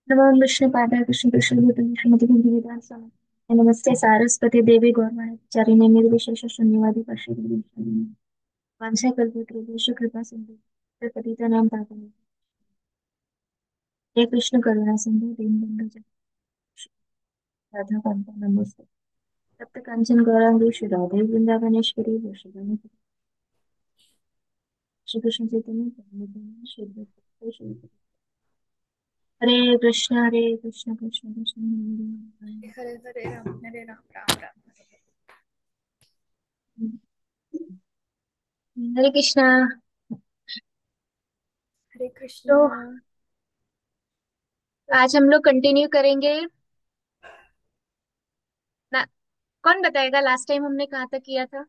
नमो विष्णु पादाय कृष्ण कृष्ण भूतले श्रीमती विद्यां स्वामी नमस्ते सारस्वती देवी गौरवाणी चारिणे निर्विशेष शून्यवादी पश्चिम वंशे कल्पतरुभ्यश्च कृपा सिंधु पतितानां पावने हे कृष्ण करुणा सिंधु दीनबंधु जगत राधा कांता नमोस्तुते तप्त कांचन गौरांगी श्री राधे वृंदावनेश्वरी वृषभानु श्री कृष्ण चैतन्य प्रभु नित्यानंद श्री अद्वैत श्री हरे कृष्ण कृष्ण कृष्ण हरे हरे हरे राम हरे राम राम राम हरे हरे कृष्णा। हरे तो कृष्णा। आज हम लोग कंटिन्यू करेंगे ना। कौन बताएगा लास्ट टाइम हमने कहाँ तक किया था?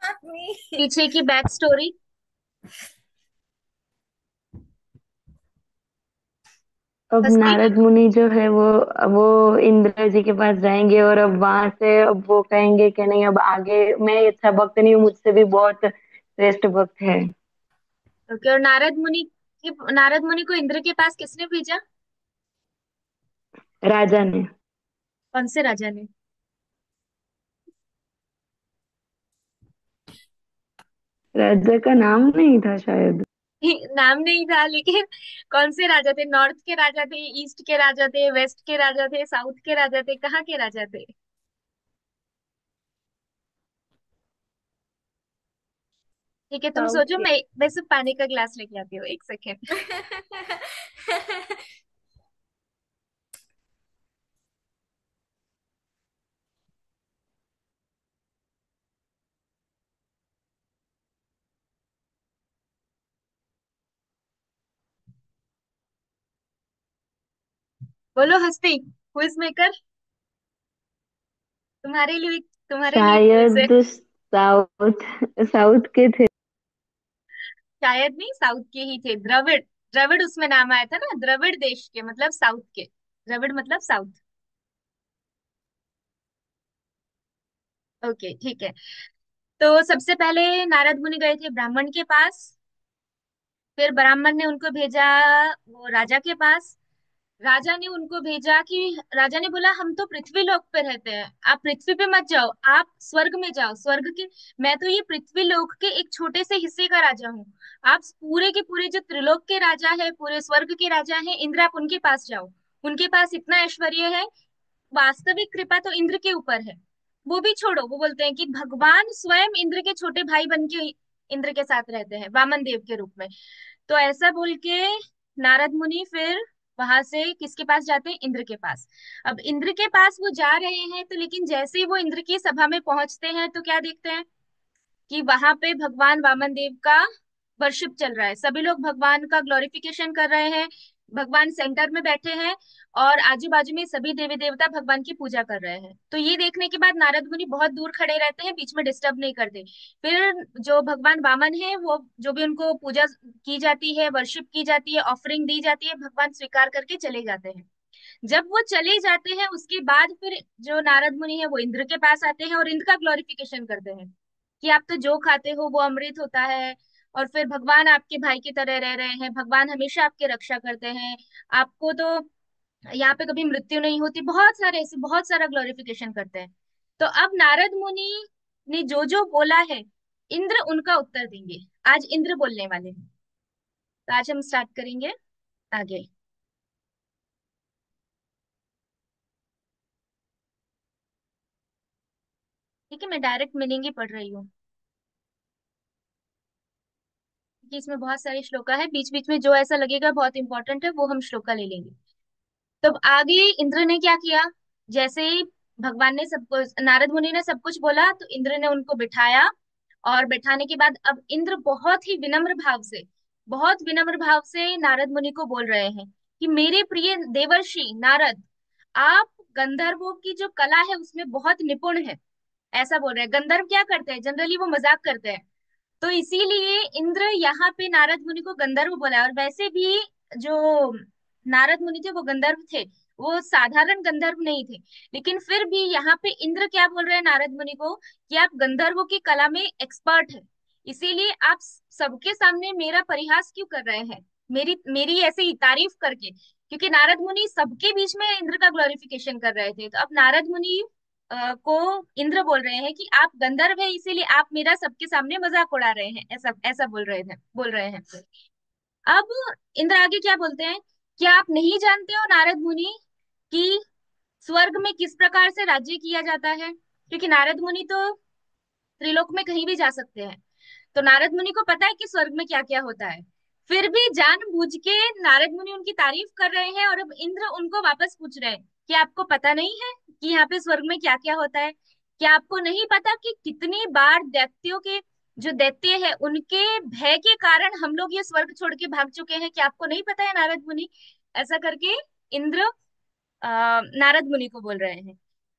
आदमी। पीछे की बैक स्टोरी। अब हस्ती। नारद मुनि जो है वो इंद्र जी के पास जाएंगे और अब वहां से अब वो कहेंगे कि नहीं, अब आगे मैं अच्छा भक्त नहीं हूँ, मुझसे भी बहुत श्रेष्ठ भक्त है। ओके। और नारद मुनि को इंद्र के पास किसने भेजा? राजा ने। कौन से राजा ने? राजा का नाम नहीं था शायद। नाम नहीं था लेकिन कौन से राजा थे? नॉर्थ के राजा थे, ईस्ट के राजा थे, वेस्ट के राजा थे, साउथ के राजा थे, कहाँ के राजा थे? ठीक है, तुम साउथ सोचो। के। मैं सिर्फ पानी का ग्लास लेके आती हूँ, एक सेकेंड। बोलो हस्ती, क्विज मेकर। तुम्हारे लिए तुम्हारे लिए क्विज है। शायद साउथ साउथ के थे। शायद नहीं, साउथ के ही थे। द्रविड़। द्रविड़ उसमें नाम आया था ना, द्रविड़ देश के मतलब साउथ के। द्रविड़ मतलब साउथ। ओके ठीक है। तो सबसे पहले नारद मुनि गए थे ब्राह्मण के पास। फिर ब्राह्मण ने उनको भेजा वो राजा के पास। राजा ने उनको भेजा कि राजा ने बोला हम तो पृथ्वी लोक पे रहते हैं, आप पृथ्वी पे मत जाओ, आप स्वर्ग में जाओ। स्वर्ग के मैं तो ये पृथ्वी लोक के एक छोटे से हिस्से का राजा हूँ। आप पूरे के पूरे जो त्रिलोक के राजा है, पूरे स्वर्ग के राजा हैं इंद्र, आप उनके पास जाओ। उनके पास इतना ऐश्वर्य है। वास्तविक कृपा तो इंद्र के ऊपर है। वो भी छोड़ो, वो बोलते हैं कि भगवान स्वयं इंद्र के छोटे भाई बन के इंद्र के साथ रहते हैं वामन देव के रूप में। तो ऐसा बोल के नारद मुनि फिर वहां से किसके पास जाते हैं? इंद्र के पास। अब इंद्र के पास वो जा रहे हैं तो लेकिन जैसे ही वो इंद्र की सभा में पहुंचते हैं तो क्या देखते हैं कि वहां पे भगवान वामन देव का वर्शिप चल रहा है। सभी लोग भगवान का ग्लोरिफिकेशन कर रहे हैं। भगवान सेंटर में बैठे हैं और आजू बाजू में सभी देवी देवता भगवान की पूजा कर रहे हैं। तो ये देखने के बाद नारद मुनि बहुत दूर खड़े रहते हैं, बीच में डिस्टर्ब नहीं करते। फिर जो भगवान वामन है वो जो भी उनको पूजा की जाती है, वर्शिप की जाती है, ऑफरिंग दी जाती है, भगवान स्वीकार करके चले जाते हैं। जब वो चले जाते हैं उसके बाद फिर जो नारद मुनि है वो इंद्र के पास आते हैं और इंद्र का ग्लोरिफिकेशन करते हैं कि आप तो जो खाते हो वो अमृत होता है। और फिर भगवान आपके भाई की तरह रह रहे हैं, भगवान हमेशा आपकी रक्षा करते हैं। आपको तो यहाँ पे कभी मृत्यु नहीं होती, बहुत सारे ऐसे बहुत सारा ग्लोरिफिकेशन करते हैं। तो अब नारद मुनि ने जो जो बोला है इंद्र उनका उत्तर देंगे। आज इंद्र बोलने वाले हैं। तो आज हम स्टार्ट करेंगे आगे। ठीक है, मैं डायरेक्ट मीनिंग ही पढ़ रही हूँ क्योंकि इसमें बहुत सारे श्लोका है। बीच बीच में जो ऐसा लगेगा बहुत इंपॉर्टेंट है वो हम श्लोका ले लेंगे। तब आगे इंद्र ने क्या किया? जैसे ही भगवान ने सब कुछ, नारद मुनि ने सब कुछ बोला तो इंद्र ने उनको बिठाया। और बिठाने के बाद अब इंद्र बहुत ही विनम्र भाव से, बहुत विनम्र भाव से नारद मुनि को बोल रहे हैं कि मेरे प्रिय देवर्षि नारद, आप गंधर्वों की जो कला है उसमें बहुत निपुण है। ऐसा बोल रहे हैं। गंधर्व क्या करते हैं? जनरली वो मजाक करते हैं। तो इसीलिए इंद्र यहाँ पे नारद मुनि को गंधर्व बोला है। और वैसे भी जो नारद मुनि थे वो गंधर्व थे, वो साधारण गंधर्व नहीं थे। लेकिन फिर भी यहाँ पे इंद्र क्या बोल रहे हैं नारद मुनि को कि आप गंधर्वों की कला में एक्सपर्ट है, इसीलिए आप सबके सामने मेरा परिहास क्यों कर रहे हैं? मेरी मेरी ऐसे ही तारीफ करके, क्योंकि नारद मुनि सबके बीच में इंद्र का ग्लोरिफिकेशन कर रहे थे। तो अब नारद मुनि को इंद्र बोल रहे हैं कि आप गंधर्व है, इसीलिए आप मेरा सबके सामने मजाक उड़ा रहे हैं, ऐसा ऐसा बोल रहे हैं। अब इंद्र आगे क्या बोलते हैं, क्या आप नहीं जानते हो नारद मुनि कि स्वर्ग में किस प्रकार से राज्य किया जाता है? क्योंकि नारद मुनि तो त्रिलोक में कहीं भी जा सकते हैं, तो नारद मुनि को पता है कि स्वर्ग में क्या क्या होता है। फिर भी जानबूझ के नारद मुनि उनकी तारीफ कर रहे हैं, और अब इंद्र उनको वापस पूछ रहे हैं कि आपको पता नहीं है कि यहाँ पे स्वर्ग में क्या क्या होता है? क्या आपको नहीं पता कि कितनी बार दैत्यों के, जो दैत्य है उनके भय के कारण हम लोग ये स्वर्ग छोड़ के भाग चुके हैं? क्या आपको नहीं पता है नारद मुनि? ऐसा करके इंद्र नारद मुनि को बोल रहे हैं।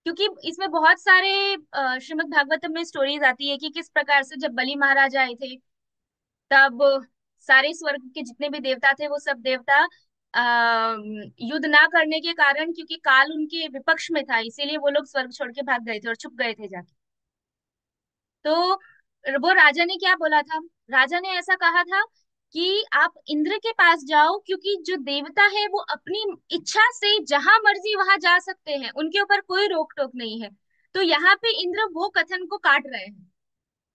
क्योंकि इसमें बहुत सारे श्रीमद् भागवतम में स्टोरीज आती है कि किस प्रकार से जब बलि महाराज आए थे, तब सारे स्वर्ग के जितने भी देवता थे वो सब देवता युद्ध ना करने के कारण, क्योंकि काल उनके विपक्ष में था, इसीलिए वो लोग स्वर्ग छोड़ के भाग गए थे और छुप गए थे जाके। तो वो राजा ने क्या बोला था, राजा ने ऐसा कहा था कि आप इंद्र के पास जाओ, क्योंकि जो देवता है वो अपनी इच्छा से जहां मर्जी वहां जा सकते हैं, उनके ऊपर कोई रोक टोक नहीं है। तो यहाँ पे इंद्र वो कथन को काट रहे हैं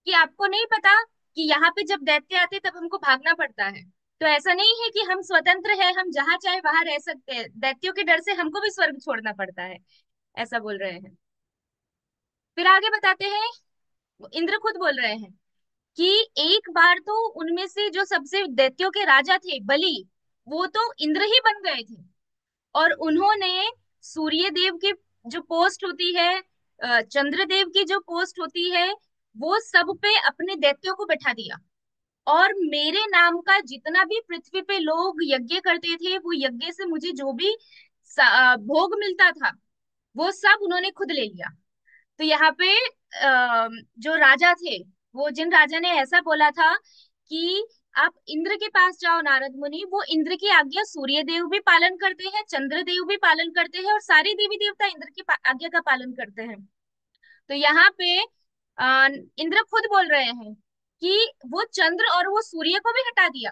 कि आपको नहीं पता कि यहाँ पे जब दैत्य आते तब हमको भागना पड़ता है। तो ऐसा नहीं है कि हम स्वतंत्र है, हम जहां चाहे वहां रह सकते हैं, दैत्यों के डर से हमको भी स्वर्ग छोड़ना पड़ता है, ऐसा बोल रहे हैं। फिर आगे बताते हैं, इंद्र खुद बोल रहे हैं कि एक बार तो उनमें से जो सबसे दैत्यों के राजा थे बलि, वो तो इंद्र ही बन गए थे। और उन्होंने सूर्य देव की जो पोस्ट होती है, चंद्रदेव की जो पोस्ट होती है, वो सब पे अपने दैत्यों को बैठा दिया। और मेरे नाम का जितना भी पृथ्वी पे लोग यज्ञ करते थे, वो यज्ञ से मुझे जो भी भोग मिलता था, वो सब उन्होंने खुद ले लिया। तो यहाँ पे जो राजा थे, वो जिन राजा ने ऐसा बोला था कि आप इंद्र के पास जाओ नारद मुनि, वो इंद्र की आज्ञा सूर्य देव भी पालन करते हैं, चंद्र देव भी पालन करते हैं, और सारे देवी देवता इंद्र की आज्ञा का पालन करते हैं। तो यहाँ पे इंद्र खुद बोल रहे हैं कि वो चंद्र और वो सूर्य को भी हटा दिया।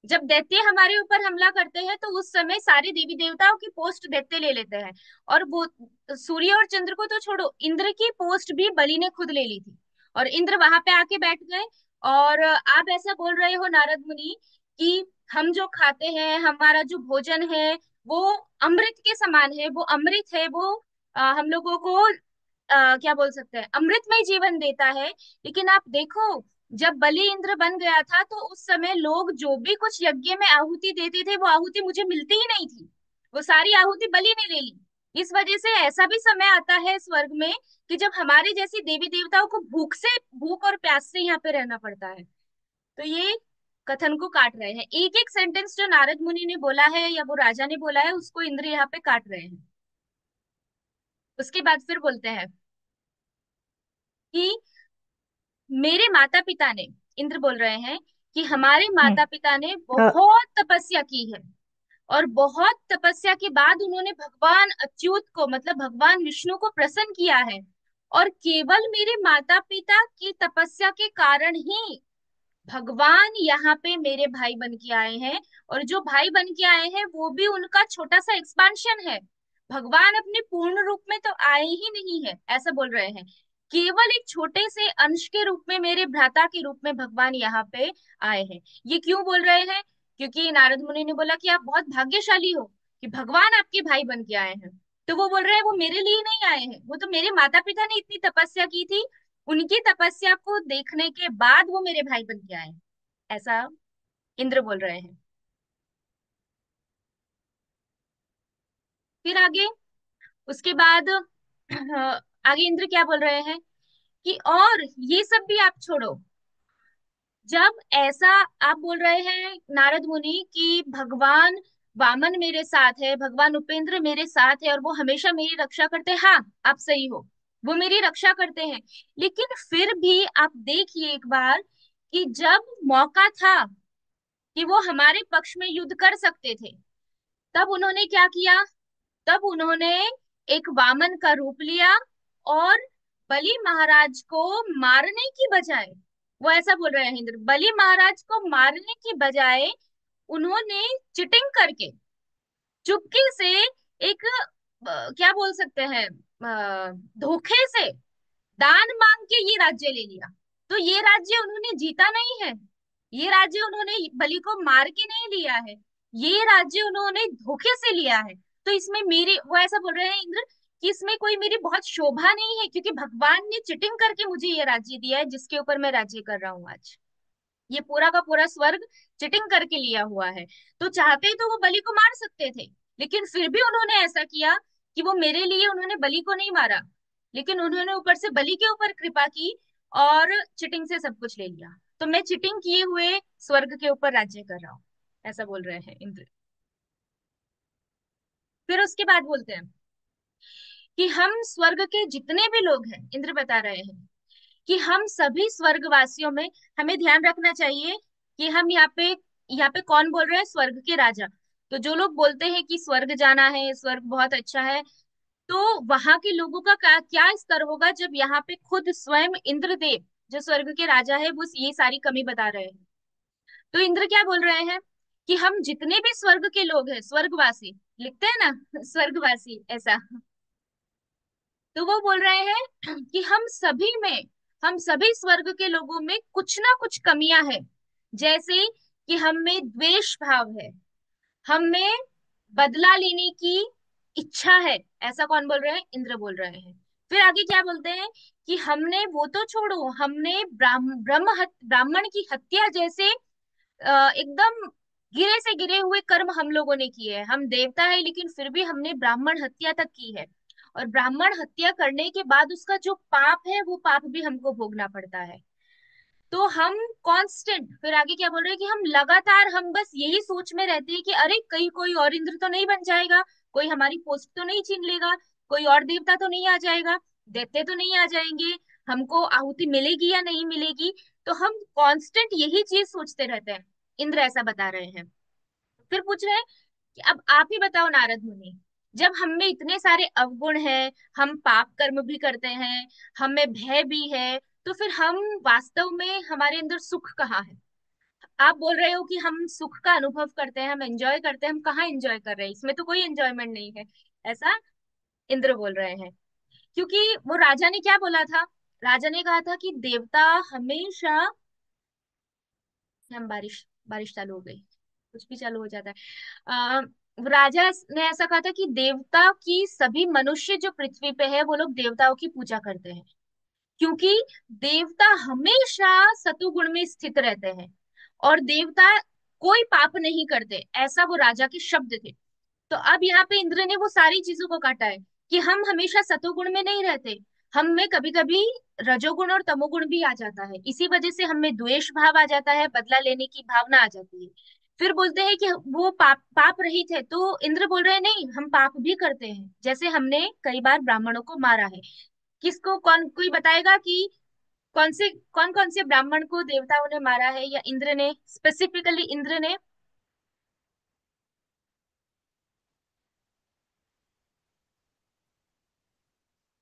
जब दैत्य हमारे ऊपर हमला करते हैं तो उस समय सारे देवी देवताओं की पोस्ट दैत्य ले लेते हैं। और वो सूर्य और चंद्र को तो छोड़ो, इंद्र की पोस्ट भी बलि ने खुद ले ली थी, और इंद्र वहां पे आके बैठ गए। और आप ऐसा बोल रहे हो नारद मुनि कि हम जो खाते हैं, हमारा जो भोजन है, वो अमृत के समान है, वो अमृत है, वो हम लोगों को क्या बोल सकते हैं, अमृतमय जीवन देता है। लेकिन आप देखो, जब बलि इंद्र बन गया था तो उस समय लोग जो भी कुछ यज्ञ में आहुति देते थे, वो आहुति मुझे मिलती ही नहीं थी, वो सारी आहुति बलि ने ले ली। इस वजह से ऐसा भी समय आता है स्वर्ग में कि जब हमारे जैसी देवी देवताओं को भूख और प्यास से यहाँ पे रहना पड़ता है। तो ये कथन को काट रहे हैं, एक एक सेंटेंस जो नारद मुनि ने बोला है या वो राजा ने बोला है, उसको इंद्र यहाँ पे काट रहे हैं। उसके बाद फिर बोलते हैं कि मेरे माता पिता ने, इंद्र बोल रहे हैं कि हमारे हम्म। माता पिता ने अ, बहुत तपस्या की है, और बहुत तपस्या के बाद उन्होंने भगवान अच्युत को, मतलब भगवान विष्णु को प्रसन्न किया है। और केवल मेरे माता पिता की तपस्या के कारण ही भगवान यहाँ पे मेरे भाई बन के आए हैं। और जो भाई बन के आए हैं वो भी उनका छोटा सा एक्सपांशन है, भगवान अपने पूर्ण रूप में तो आए ही नहीं है, ऐसा बोल रहे हैं। केवल एक छोटे से अंश के रूप में, मेरे भ्राता के रूप में भगवान यहाँ पे आए हैं। ये क्यों बोल रहे हैं? क्योंकि नारद मुनि ने बोला कि आप बहुत भाग्यशाली हो कि भगवान आपके भाई बन के आए हैं। तो वो बोल रहे हैं वो मेरे लिए नहीं आए हैं, वो तो मेरे माता पिता ने इतनी तपस्या की थी, उनकी तपस्या को देखने के बाद वो मेरे भाई बन के आए हैं, ऐसा इंद्र बोल रहे हैं। फिर आगे, उसके बाद आगे इंद्र क्या बोल रहे हैं कि और ये सब भी आप छोड़ो। जब ऐसा आप बोल रहे हैं नारद मुनि कि भगवान वामन मेरे साथ है, भगवान उपेंद्र मेरे साथ है, और वो हमेशा मेरी रक्षा करते हैं, हाँ आप सही हो, वो मेरी रक्षा करते हैं। लेकिन फिर भी आप देखिए एक बार कि जब मौका था कि वो हमारे पक्ष में युद्ध कर सकते थे, तब उन्होंने क्या किया? तब उन्होंने एक वामन का रूप लिया, और बलि महाराज को मारने की बजाय, वो ऐसा बोल रहे हैं इंद्र, बलि महाराज को मारने की बजाय उन्होंने चिटिंग करके चुपके से एक क्या बोल सकते हैं, धोखे से दान मांग के ये राज्य ले लिया। तो ये राज्य उन्होंने जीता नहीं है, ये राज्य उन्होंने बलि को मार के नहीं लिया है, ये राज्य उन्होंने धोखे से लिया है। तो इसमें मेरी, वो ऐसा बोल रहे हैं इंद्र, कि इसमें कोई मेरी बहुत शोभा नहीं है, क्योंकि भगवान ने चिटिंग करके मुझे ये राज्य दिया है जिसके ऊपर मैं राज्य कर रहा हूँ आज। ये पूरा का पूरा स्वर्ग चिटिंग करके लिया हुआ है। तो चाहते तो वो बलि को मार सकते थे, लेकिन फिर भी उन्होंने ऐसा किया कि वो मेरे लिए उन्होंने बलि को नहीं मारा, लेकिन उन्होंने ऊपर से बलि के ऊपर कृपा की और चिटिंग से सब कुछ ले लिया। तो मैं चिटिंग किए हुए स्वर्ग के ऊपर राज्य कर रहा हूँ, ऐसा बोल रहे हैं इंद्र। फिर उसके बाद बोलते हैं कि हम स्वर्ग के जितने भी लोग हैं, इंद्र बता रहे हैं कि हम सभी स्वर्गवासियों में, हमें ध्यान रखना चाहिए कि हम यहाँ पे कौन बोल रहे हैं, स्वर्ग के राजा। तो जो लोग बोलते हैं कि स्वर्ग जाना है, स्वर्ग बहुत अच्छा है, तो वहां के लोगों का क्या क्या स्तर होगा जब यहाँ पे खुद स्वयं इंद्रदेव जो स्वर्ग के राजा है वो ये सारी कमी बता रहे हैं। तो इंद्र क्या बोल रहे हैं कि हम जितने भी स्वर्ग के लोग हैं, स्वर्गवासी लिखते हैं ना स्वर्गवासी ऐसा, तो वो बोल रहे हैं कि हम सभी स्वर्ग के लोगों में कुछ ना कुछ कमियां हैं। जैसे कि हम में द्वेष भाव है, हम में बदला लेने की इच्छा है। ऐसा कौन बोल रहे हैं, इंद्र बोल रहे हैं। फिर आगे क्या बोलते हैं कि हमने, वो तो छोड़ो, हमने ब्राह्मण की हत्या जैसे एकदम गिरे से गिरे हुए कर्म हम लोगों ने किए हैं। हम देवता है लेकिन फिर भी हमने ब्राह्मण हत्या तक की है, और ब्राह्मण हत्या करने के बाद उसका जो पाप है वो पाप भी हमको भोगना पड़ता है। तो हम कांस्टेंट, फिर आगे क्या बोल रहे हैं कि हम लगातार, हम बस यही सोच में रहते हैं कि अरे कहीं कोई और इंद्र तो नहीं बन जाएगा, कोई हमारी पोस्ट तो नहीं छीन लेगा, कोई और देवता तो नहीं आ जाएगा, दैत्य तो नहीं आ जाएंगे, हमको आहुति मिलेगी या नहीं मिलेगी। तो हम कांस्टेंट यही चीज सोचते रहते हैं, इंद्र ऐसा बता रहे हैं। फिर पूछ रहे हैं कि अब आप ही बताओ नारद मुनि, जब हम में इतने सारे अवगुण हैं, हम पाप कर्म भी करते हैं, हमें भय भी है, तो फिर हम वास्तव में, हमारे अंदर सुख कहाँ है? आप बोल रहे हो कि हम सुख का अनुभव करते हैं, हम एंजॉय करते हैं, हम कहाँ एंजॉय कर रहे हैं, इसमें तो कोई एंजॉयमेंट नहीं है, ऐसा इंद्र बोल रहे हैं। क्योंकि वो राजा ने क्या बोला था, राजा ने कहा था कि देवता हमेशा, हम बारिश, बारिश चालू हो गई, कुछ भी चालू हो जाता है। आ, राजा ने ऐसा कहा था कि देवता की सभी मनुष्य जो पृथ्वी पे है वो लोग देवताओं की पूजा करते हैं, क्योंकि देवता हमेशा सतुगुण में स्थित रहते हैं, और देवता कोई पाप नहीं करते, ऐसा वो राजा के शब्द थे। तो अब यहाँ पे इंद्र ने वो सारी चीजों को काटा है कि हम हमेशा सतोगुण में नहीं रहते, हम में कभी कभी रजोगुण और तमोगुण भी आ जाता है, इसी वजह से हम में द्वेष भाव आ जाता है, बदला लेने की भावना आ जाती है। फिर बोलते हैं कि वो पाप पाप रहित है, तो इंद्र बोल रहे हैं नहीं, हम पाप भी करते हैं, जैसे हमने कई बार ब्राह्मणों को मारा है। किसको, कौन, कोई बताएगा कि कौन कौन से ब्राह्मण को देवताओं ने मारा है, या इंद्र ने, स्पेसिफिकली इंद्र ने?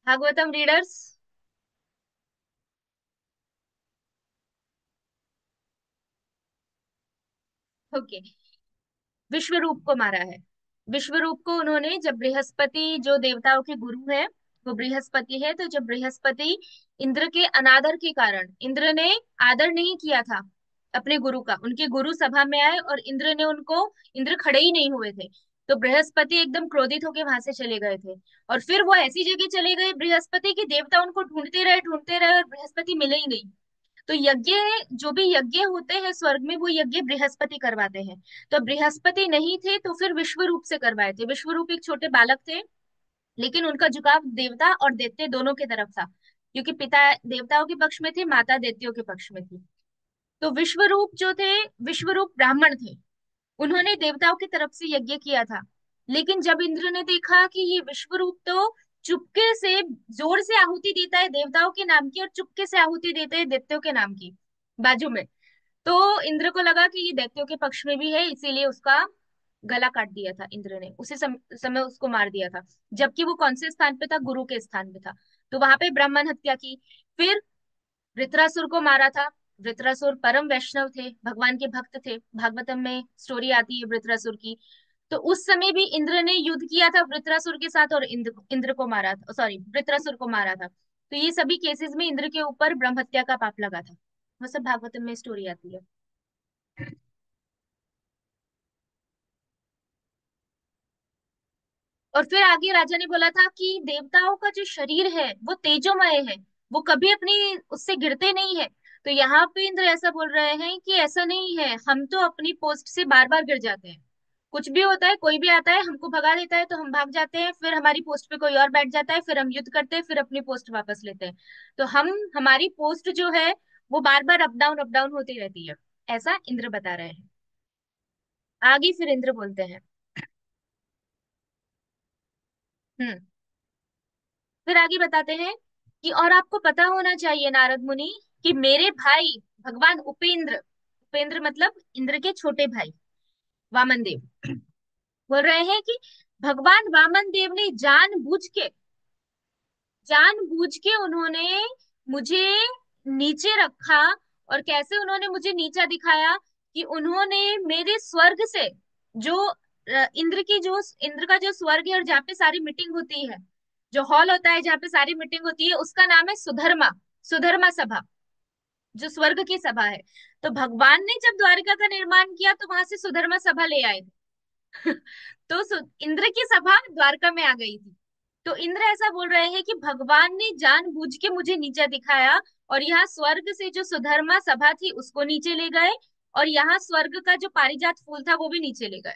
भागवतम रीडर्स। ओके, विश्वरूप को मारा है। विश्वरूप को उन्होंने, जब बृहस्पति जो देवताओं के गुरु है, वो बृहस्पति है, तो जब बृहस्पति, इंद्र के अनादर के कारण, इंद्र ने आदर नहीं किया था अपने गुरु का, उनके गुरु सभा में आए और इंद्र ने उनको, इंद्र खड़े ही नहीं हुए थे, तो बृहस्पति एकदम क्रोधित होकर वहां से चले गए थे। और फिर वो ऐसी जगह चले गए बृहस्पति की, देवता उनको ढूंढते रहे और बृहस्पति मिले ही नहीं। तो यज्ञ, जो भी यज्ञ होते हैं स्वर्ग में, वो यज्ञ बृहस्पति करवाते हैं। तो बृहस्पति नहीं थे तो फिर विश्वरूप से करवाए थे। विश्वरूप एक छोटे बालक थे, लेकिन उनका झुकाव देवता और दैत्य दोनों की तरफ था, क्योंकि पिता देवताओं के पक्ष में थे, माता दैत्यों के पक्ष में थी। तो विश्वरूप जो थे, विश्वरूप ब्राह्मण थे, उन्होंने देवताओं की तरफ से यज्ञ किया था। लेकिन जब इंद्र ने देखा कि ये विश्वरूप तो चुपके से जोर से आहुति देता है देवताओं के नाम की, और चुपके से आहुति देते हैं दैत्यों के नाम की बाजू में, तो इंद्र को लगा कि ये दैत्यों के पक्ष में भी है, इसीलिए उसका गला काट दिया था इंद्र ने, उसी समय उसको मार दिया था। जबकि वो कौन से स्थान पे था, गुरु के स्थान पे था। तो वहां पे ब्राह्मण हत्या की। फिर वृत्रासुर को मारा था, वृत्रासुर परम वैष्णव थे, भगवान के भक्त थे। भागवतम में स्टोरी आती है वृत्रासुर की। तो उस समय भी इंद्र ने युद्ध किया था वृत्रासुर के साथ और इंद्र को मारा था, सॉरी वृत्रासुर को मारा था। तो ये सभी केसेस में इंद्र के ऊपर ब्रह्म हत्या का पाप लगा था। वो सब भागवतम में स्टोरी आती है। और फिर आगे राजा ने बोला था कि देवताओं का जो शरीर है वो तेजोमय है, वो कभी अपनी उससे गिरते नहीं है। तो यहाँ पे इंद्र ऐसा बोल रहे हैं कि ऐसा नहीं है, हम तो अपनी पोस्ट से बार बार गिर जाते हैं। कुछ भी होता है, कोई भी आता है हमको भगा देता है तो हम भाग जाते हैं, फिर हमारी पोस्ट पे कोई और बैठ जाता है, फिर हम युद्ध करते हैं, फिर अपनी पोस्ट वापस लेते हैं। तो हम हमारी पोस्ट जो है वो बार बार अप डाउन होती रहती है। ऐसा इंद्र बता रहे हैं। आगे फिर इंद्र बोलते हैं। हम्म। फिर आगे बताते हैं कि और आपको पता होना चाहिए नारद मुनि कि मेरे भाई भगवान उपेंद्र, उपेंद्र मतलब इंद्र के छोटे भाई, वामन देव, बोल रहे हैं कि भगवान वामन देव ने जानबूझ के उन्होंने मुझे नीचे रखा। और कैसे उन्होंने मुझे नीचा दिखाया, कि उन्होंने मेरे स्वर्ग से जो इंद्र का जो स्वर्ग है और जहाँ पे सारी मीटिंग होती है, जो हॉल होता है जहाँ पे सारी मीटिंग होती है, उसका नाम है सुधर्मा, सुधर्मा सभा, जो स्वर्ग की सभा है। तो भगवान ने जब द्वारिका का निर्माण किया तो वहां से सुधर्मा सभा ले आए थे। तो इंद्र की सभा द्वारका में आ गई थी। तो इंद्र ऐसा बोल रहे हैं कि भगवान ने जानबूझ के मुझे नीचा दिखाया, और यहाँ स्वर्ग से जो सुधर्मा सभा थी उसको नीचे ले गए, और यहाँ स्वर्ग का जो पारिजात फूल था वो भी नीचे ले गए।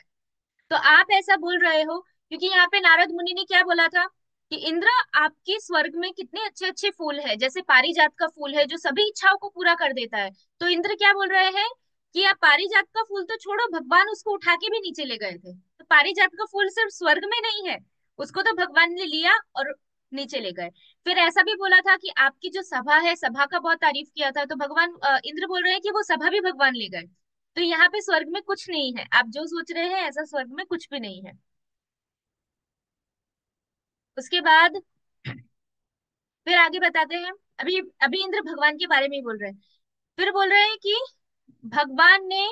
तो आप ऐसा बोल रहे हो क्योंकि यहाँ पे नारद मुनि ने क्या बोला था कि इंद्र, आपके स्वर्ग में कितने अच्छे अच्छे फूल है, जैसे पारिजात का फूल है जो सभी इच्छाओं को पूरा कर देता है। तो इंद्र क्या बोल रहे हैं कि आप पारिजात का फूल तो छोड़ो, भगवान उसको उठा के भी नीचे ले गए थे। तो पारिजात का फूल सिर्फ स्वर्ग में नहीं है, उसको तो भगवान ने लिया और नीचे ले गए। फिर ऐसा भी बोला था कि आपकी जो सभा है, सभा का बहुत तारीफ किया था, तो भगवान इंद्र बोल रहे हैं कि वो सभा भी भगवान ले गए। तो यहाँ पे स्वर्ग में कुछ नहीं है, आप जो सोच रहे हैं ऐसा स्वर्ग में कुछ भी नहीं है। उसके बाद फिर आगे बताते हैं। अभी अभी इंद्र भगवान के बारे में ही बोल रहे हैं। फिर बोल रहे हैं कि भगवान ने,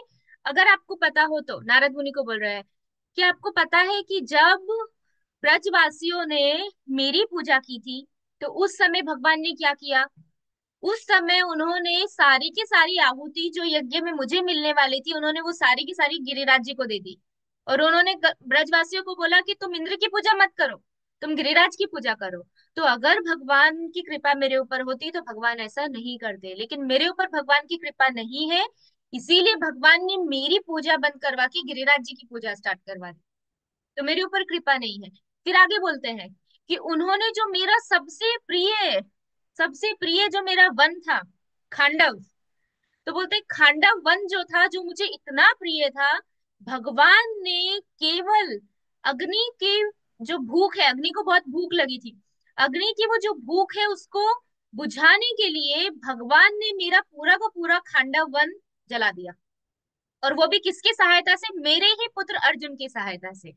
अगर आपको पता हो तो, नारद मुनि को बोल रहे हैं कि आपको पता है कि जब ब्रजवासियों ने मेरी पूजा की थी तो उस समय भगवान ने क्या किया। उस समय उन्होंने सारी की सारी आहुति जो यज्ञ में मुझे मिलने वाली थी, उन्होंने वो सारी की सारी गिरिराज जी को दे दी। और उन्होंने ब्रजवासियों को बोला कि तुम इंद्र की पूजा मत करो, तुम गिरिराज की पूजा करो। तो अगर भगवान की कृपा मेरे ऊपर होती तो भगवान ऐसा नहीं करते, लेकिन मेरे ऊपर भगवान की कृपा नहीं है, इसीलिए भगवान ने मेरी पूजा बंद करवा के गिरिराज जी की पूजा स्टार्ट करवा दी। तो मेरे ऊपर कृपा नहीं है। फिर आगे बोलते हैं कि उन्होंने जो मेरा सबसे प्रिय जो मेरा वन था, खांडव, तो बोलते हैं खांडव वन जो था, जो मुझे इतना प्रिय था, भगवान ने केवल अग्नि के, जो भूख है, अग्नि को बहुत भूख लगी थी, अग्नि की वो जो भूख है उसको बुझाने के लिए भगवान ने मेरा पूरा का पूरा खांडव वन जला दिया। और वो भी किसकी सहायता से, मेरे ही पुत्र अर्जुन की सहायता से।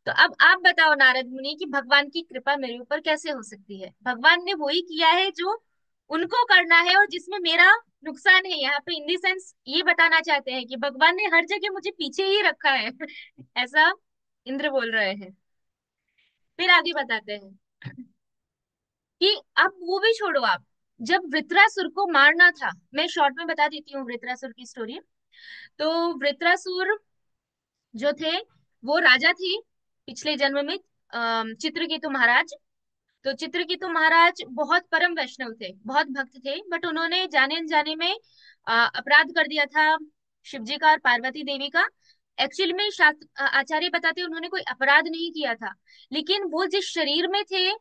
तो अब आप बताओ नारद मुनि कि भगवान की कृपा मेरे ऊपर कैसे हो सकती है। भगवान ने वही किया है जो उनको करना है और जिसमें मेरा नुकसान है। यहाँ पे इन दी सेंस ये बताना चाहते हैं कि भगवान ने हर जगह मुझे पीछे ही रखा है। ऐसा इंद्र बोल रहे हैं। फिर आगे बताते हैं कि अब वो भी छोड़ो आप, जब वृत्रासुर को मारना था, मैं शॉर्ट में बता देती हूँ वृत्रासुर की स्टोरी। तो वृत्रासुर जो थे वो राजा थे पिछले जन्म में, चित्रकेतु महाराज। तो चित्रकेतु महाराज बहुत परम वैष्णव थे, बहुत भक्त थे, बट उन्होंने जाने अनजाने में अपराध कर दिया था शिव जी का और पार्वती देवी का। एक्चुअली में शास्त्र आचार्य बताते हैं उन्होंने कोई अपराध नहीं किया था, लेकिन वो जिस शरीर में थे,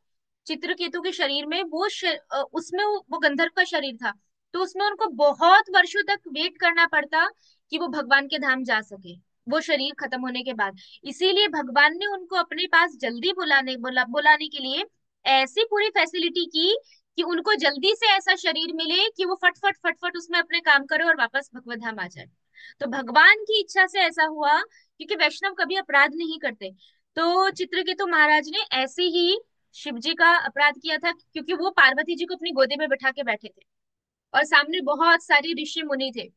चित्रकेतु के शरीर में, उसमें वो गंधर्व का शरीर था। तो उसमें उनको बहुत वर्षों तक वेट करना पड़ता कि वो भगवान के धाम जा सके, वो शरीर खत्म होने के बाद। इसीलिए भगवान ने उनको अपने पास जल्दी बुलाने के लिए ऐसी पूरी फैसिलिटी की कि उनको जल्दी से ऐसा शरीर मिले कि वो फटफट फटफट उसमें अपने काम करे और वापस भगवत धाम आ जाए। तो भगवान की इच्छा से ऐसा हुआ, क्योंकि वैष्णव कभी अपराध नहीं करते। तो चित्रकेतु महाराज ने ऐसे ही शिव जी का अपराध किया था, क्योंकि वो पार्वती जी को अपनी गोदी में बिठा के बैठे थे। और सामने बहुत सारे ऋषि मुनि थे।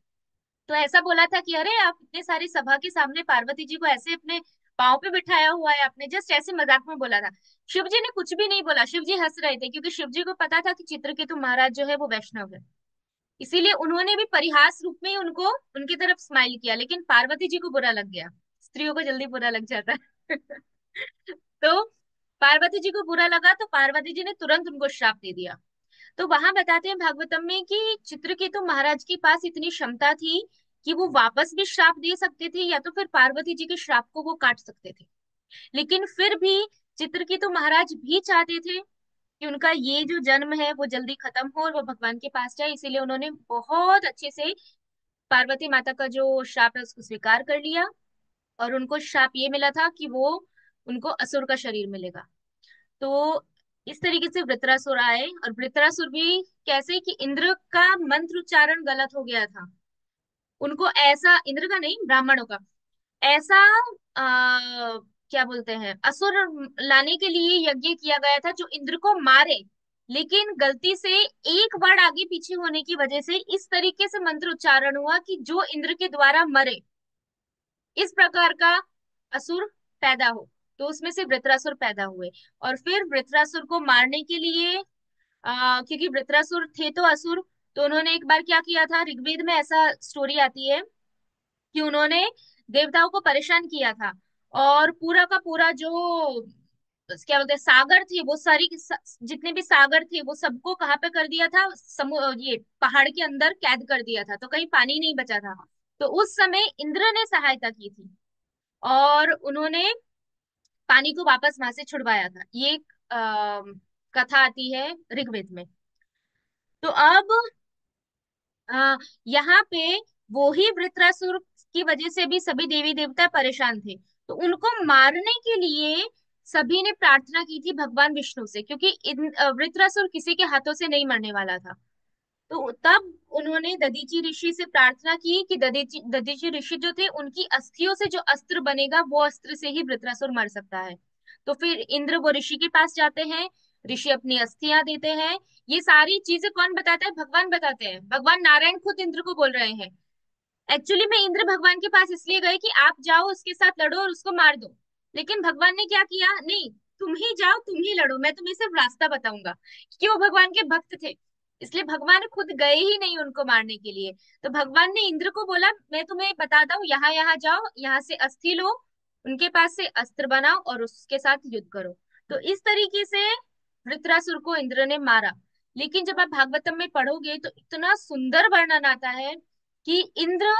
तो ऐसा बोला था कि अरे आप इतने सारी सभा के सामने पार्वती जी को ऐसे अपने पाँव पे बिठाया हुआ है आपने, जस्ट ऐसे मजाक में बोला था। शिव जी ने कुछ भी नहीं बोला, शिव जी हंस रहे थे क्योंकि शिव जी को पता था कि चित्रकेतु महाराज जो है वो वैष्णव है। इसीलिए उन्होंने भी परिहास रूप में ही उनको उनकी तरफ स्माइल किया, लेकिन पार्वती जी को बुरा लग गया। स्त्रियों को जल्दी बुरा लग जाता है। तो पार्वती जी को बुरा लगा तो पार्वती जी ने तुरंत उनको श्राप दे दिया। तो वहां बताते हैं भागवतम में कि चित्रकेतु महाराज के पास इतनी क्षमता थी कि वो वापस भी श्राप दे सकते थे या तो फिर पार्वती जी के श्राप को वो काट सकते थे। लेकिन फिर भी चित्रकेतु महाराज भी चाहते थे कि उनका ये जो जन्म है वो जल्दी खत्म हो और वो भगवान के पास जाए, इसीलिए उन्होंने बहुत अच्छे से पार्वती माता का जो श्राप है उसको स्वीकार कर लिया। और उनको श्राप ये मिला था कि वो उनको असुर का शरीर मिलेगा। तो इस तरीके से वृत्रासुर आए, और वृत्रासुर भी कैसे कि इंद्र का मंत्र उच्चारण गलत हो गया था। उनको ऐसा, इंद्र का नहीं ब्राह्मणों का, ऐसा क्या बोलते हैं, असुर लाने के लिए यज्ञ किया गया था जो इंद्र को मारे। लेकिन गलती से एक बार आगे पीछे होने की वजह से इस तरीके से मंत्र उच्चारण हुआ कि जो इंद्र के द्वारा मरे, इस प्रकार का असुर पैदा हो। तो उसमें से वृत्रासुर पैदा हुए। और फिर वृत्रासुर को मारने के लिए क्योंकि वृत्रासुर थे तो असुर, तो उन्होंने एक बार क्या किया था, ऋग्वेद में ऐसा स्टोरी आती है कि उन्होंने देवताओं को परेशान किया था। और पूरा का पूरा जो क्या बोलते हैं सागर थे, वो सारी जितने भी सागर थे वो सबको कहाँ पे कर दिया था, ये पहाड़ के अंदर कैद कर दिया था, तो कहीं पानी नहीं बचा था। तो उस समय इंद्र ने सहायता की थी और उन्होंने पानी को वापस वहां से छुड़वाया था। ये एक कथा आती है ऋग्वेद में। तो अब यहाँ पे वो ही वृत्रासुर की वजह से भी सभी देवी देवता परेशान थे। तो उनको मारने के लिए सभी ने प्रार्थना की थी भगवान विष्णु से, क्योंकि वृत्रासुर किसी के हाथों से नहीं मरने वाला था। तो तब उन्होंने दधीचि ऋषि से प्रार्थना की कि दधीचि दधीचि ऋषि जो थे उनकी अस्थियों से जो अस्त्र बनेगा वो अस्त्र से ही वृत्रासुर मर सकता है। तो फिर इंद्र वो ऋषि के पास जाते हैं, ऋषि अपनी अस्थियां देते हैं। ये सारी चीजें कौन बताता है, भगवान बताते हैं, भगवान नारायण खुद इंद्र को बोल रहे हैं। एक्चुअली में इंद्र भगवान के पास इसलिए गए कि आप जाओ उसके साथ लड़ो और उसको मार दो। लेकिन भगवान ने क्या किया, नहीं, तुम ही जाओ तुम ही लड़ो, मैं तुम्हें सिर्फ रास्ता बताऊंगा, क्योंकि वो भगवान के भक्त थे। इसलिए भगवान खुद गए ही नहीं उनको मारने के लिए। तो भगवान ने इंद्र को बोला मैं तुम्हें बताता हूँ, यहाँ यहाँ जाओ, यहाँ से अस्थि लो, उनके पास से अस्त्र बनाओ और उसके साथ युद्ध करो। तो इस तरीके से वृत्रासुर को इंद्र ने मारा। लेकिन जब आप भागवतम में पढ़ोगे तो इतना सुंदर वर्णन आता है कि इंद्र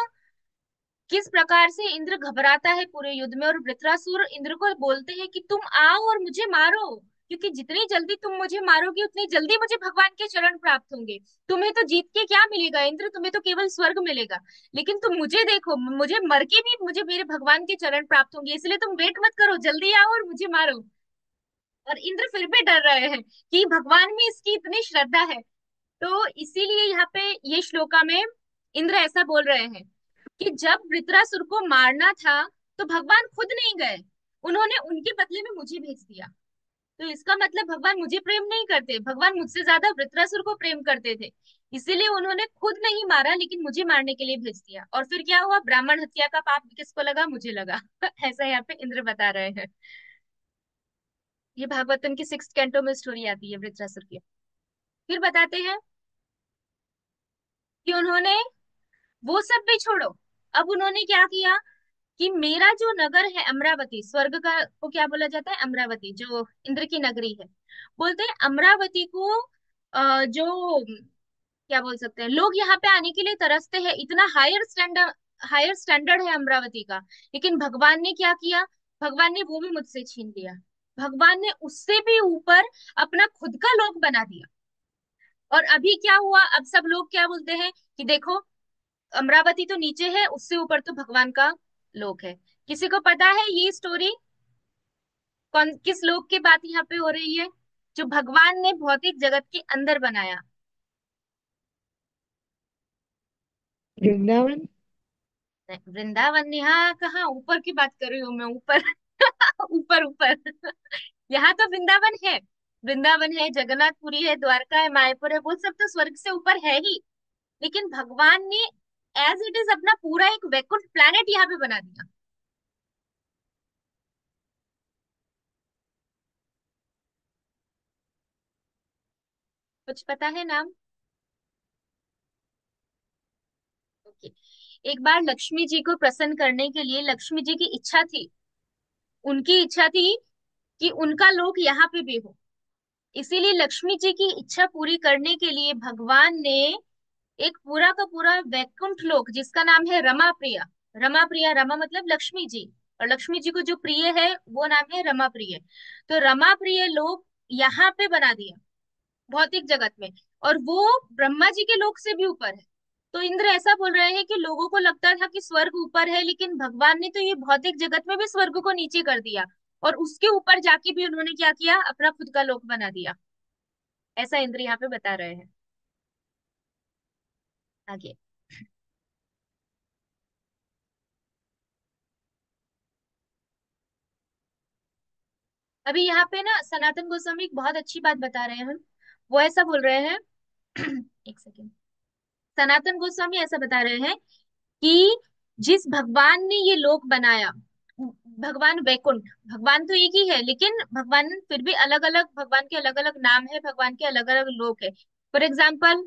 किस प्रकार से इंद्र घबराता है पूरे युद्ध में, और वृत्रासुर इंद्र को बोलते हैं कि तुम आओ और मुझे मारो, क्योंकि जितनी जल्दी तुम मुझे मारोगे उतनी जल्दी मुझे भगवान के चरण प्राप्त होंगे। तुम्हें तो जीत के क्या मिलेगा इंद्र, तुम्हें तो केवल स्वर्ग मिलेगा। लेकिन तुम मुझे देखो, मुझे मर के भी मुझे मेरे भगवान के चरण प्राप्त होंगे, इसलिए तुम वेट मत करो, जल्दी आओ और मुझे मारो। और इंद्र फिर भी डर रहे हैं कि भगवान में इसकी इतनी श्रद्धा है। तो इसीलिए यहाँ पे ये श्लोका में इंद्र ऐसा बोल रहे हैं कि जब वृत्रासुर को मारना था तो भगवान खुद नहीं गए, उन्होंने उनके बदले में मुझे भेज दिया। तो इसका मतलब भगवान मुझे प्रेम नहीं करते, भगवान मुझसे ज्यादा वृत्रासुर को प्रेम करते थे। इसीलिए उन्होंने खुद नहीं मारा लेकिन मुझे मारने के लिए भेज दिया। और फिर क्या हुआ, ब्राह्मण हत्या का पाप किसको लगा, मुझे लगा। ऐसा यहाँ पे इंद्र बता रहे हैं। ये भागवतम की 6th कैंटो में स्टोरी आती है वृत्रासुर की। फिर बताते हैं कि उन्होंने वो सब भी छोड़ो, अब उन्होंने क्या किया कि मेरा जो नगर है अमरावती, स्वर्ग का को क्या बोला जाता है, अमरावती, जो इंद्र की नगरी है, बोलते हैं अमरावती को जो क्या बोल सकते हैं, लोग यहाँ पे आने के लिए तरसते हैं, इतना हायर स्टैंडर्ड है अमरावती का। लेकिन भगवान ने क्या किया, भगवान ने वो भी मुझसे छीन लिया। भगवान ने उससे भी ऊपर अपना खुद का लोक बना दिया। और अभी क्या हुआ, अब सब लोग क्या बोलते हैं कि देखो अमरावती तो नीचे है, उससे ऊपर तो भगवान का लोक है। किसी को पता है ये स्टोरी कौन किस लोक की बात यहाँ पे हो रही है, जो भगवान ने भौतिक जगत के अंदर बनाया। वृंदावन। वृंदावन, यहाँ कहाँ ऊपर की बात कर रही हूँ मैं, ऊपर। ऊपर ऊपर। यहाँ तो वृंदावन है, वृंदावन है, जगन्नाथपुरी है, द्वारका है, मायापुर है, वो सब तो स्वर्ग से ऊपर है ही। लेकिन भगवान ने एज इट इज अपना पूरा एक वैकुंठ प्लैनेट यहाँ पे बना दिया। कुछ पता है नाम? ओके। एक बार लक्ष्मी जी को प्रसन्न करने के लिए लक्ष्मी जी की इच्छा थी, उनकी इच्छा थी कि उनका लोक यहाँ पे भी हो। इसीलिए लक्ष्मी जी की इच्छा पूरी करने के लिए भगवान ने एक पूरा का पूरा वैकुंठ लोक, जिसका नाम है रमा प्रिया। रमा प्रिया, रमा मतलब लक्ष्मी जी, और लक्ष्मी जी को जो प्रिय है वो नाम है रमा प्रिय। तो रमा प्रिय लोक यहाँ पे बना दिया भौतिक जगत में, और वो ब्रह्मा जी के लोक से भी ऊपर है। तो इंद्र ऐसा बोल रहे हैं कि लोगों को लगता था कि स्वर्ग ऊपर है, लेकिन भगवान ने तो ये भौतिक जगत में भी स्वर्ग को नीचे कर दिया, और उसके ऊपर जाके भी उन्होंने क्या किया, अपना खुद का लोक बना दिया। ऐसा इंद्र यहाँ पे बता रहे हैं। आगे। अभी यहाँ पे ना सनातन गोस्वामी एक बहुत अच्छी बात बता रहे हैं। वो ऐसा बोल रहे हैं एक सेकेंड। सनातन गोस्वामी ऐसा बता रहे हैं कि जिस भगवान ने ये लोक बनाया, भगवान वैकुंठ, भगवान तो एक ही है, लेकिन भगवान फिर भी अलग अलग, भगवान के अलग अलग नाम है, भगवान के अलग अलग लोक है। फॉर एग्जाम्पल,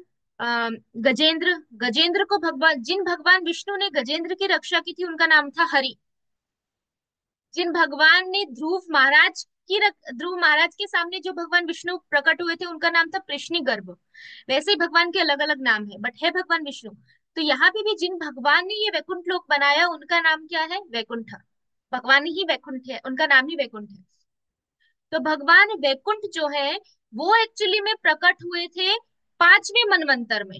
गजेंद्र, गजेंद्र को भगवान, जिन भगवान विष्णु ने गजेंद्र की रक्षा की थी उनका नाम था हरि। जिन भगवान ने ध्रुव महाराज के सामने जो भगवान विष्णु प्रकट हुए थे उनका नाम था कृष्णी गर्भ। वैसे ही भगवान के अलग अलग नाम है, बट है भगवान विष्णु। तो यहाँ पे भी जिन भगवान ने ये वैकुंठ लोक बनाया उनका नाम क्या है, वैकुंठ। भगवान ही वैकुंठ है, उनका नाम ही वैकुंठ है। तो भगवान वैकुंठ जो है वो एक्चुअली में प्रकट हुए थे 5वें मनवंतर में।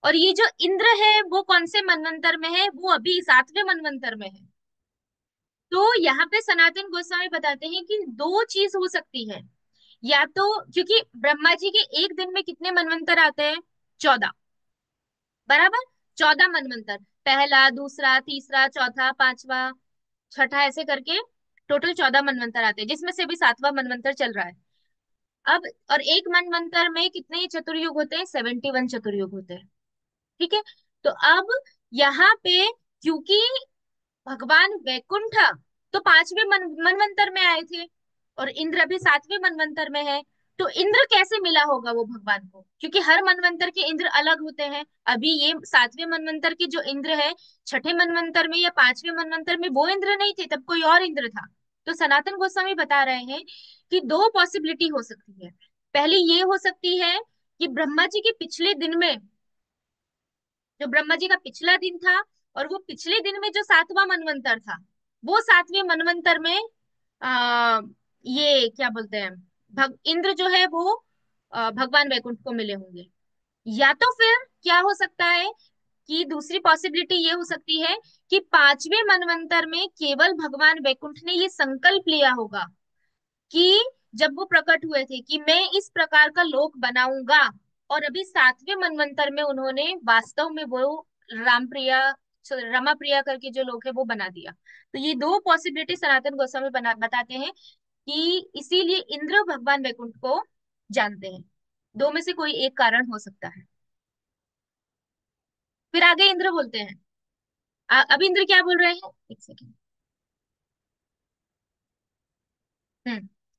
और ये जो इंद्र है वो कौन से मनवंतर में है, वो अभी 7वें मनवंतर में है। तो यहाँ पे सनातन गोस्वामी बताते हैं कि दो चीज हो सकती है। या तो क्योंकि ब्रह्मा जी के एक दिन में कितने मनवंतर आते हैं, 14, बराबर। 14 मनवंतर, पहला, दूसरा, तीसरा, चौथा, पांचवा, छठा, ऐसे करके टोटल 14 मनवंतर आते हैं, जिसमें से भी 7वां मनवंतर चल रहा है अब। और एक मनवंतर में कितने चतुर्युग होते हैं, 71 चतुर्युग होते हैं। ठीक है। तो अब यहाँ पे क्योंकि भगवान वैकुंठ तो 5वें मनवंतर में आए थे, और इंद्र अभी 7वें मनवंतर में है। तो इंद्र कैसे मिला होगा वो भगवान को, क्योंकि हर मनवंतर के इंद्र अलग होते हैं। अभी ये 7वें मनवंतर के जो इंद्र है, छठे मनवंतर में या 5वें मनवंतर में वो इंद्र नहीं थे, तब कोई और इंद्र था। तो सनातन गोस्वामी बता रहे हैं कि दो पॉसिबिलिटी हो सकती है। पहली ये हो सकती है कि ब्रह्मा जी के पिछले दिन में, जो ब्रह्मा जी का पिछला दिन था, और वो पिछले दिन में जो 7वां मनवंतर था, वो 7वें मनवंतर में आ, ये क्या बोलते हैं, इंद्र जो है वो भगवान वैकुंठ को मिले होंगे। या तो फिर क्या हो सकता है कि दूसरी पॉसिबिलिटी ये हो सकती है कि 5वें मनवंतर में केवल भगवान वैकुंठ ने ये संकल्प लिया होगा कि जब वो प्रकट हुए थे कि मैं इस प्रकार का लोक बनाऊंगा, और अभी 7वें मनवंतर में उन्होंने वास्तव में वो रामप्रिया, रमा प्रिया करके जो लोक है वो बना दिया। तो ये दो पॉसिबिलिटी सनातन गोस्वामी बताते हैं कि इसीलिए इंद्र भगवान वैकुंठ को जानते हैं। दो में से कोई एक कारण हो सकता है। फिर आगे इंद्र बोलते हैं, अब इंद्र क्या बोल रहे हैं, एक सेकेंड।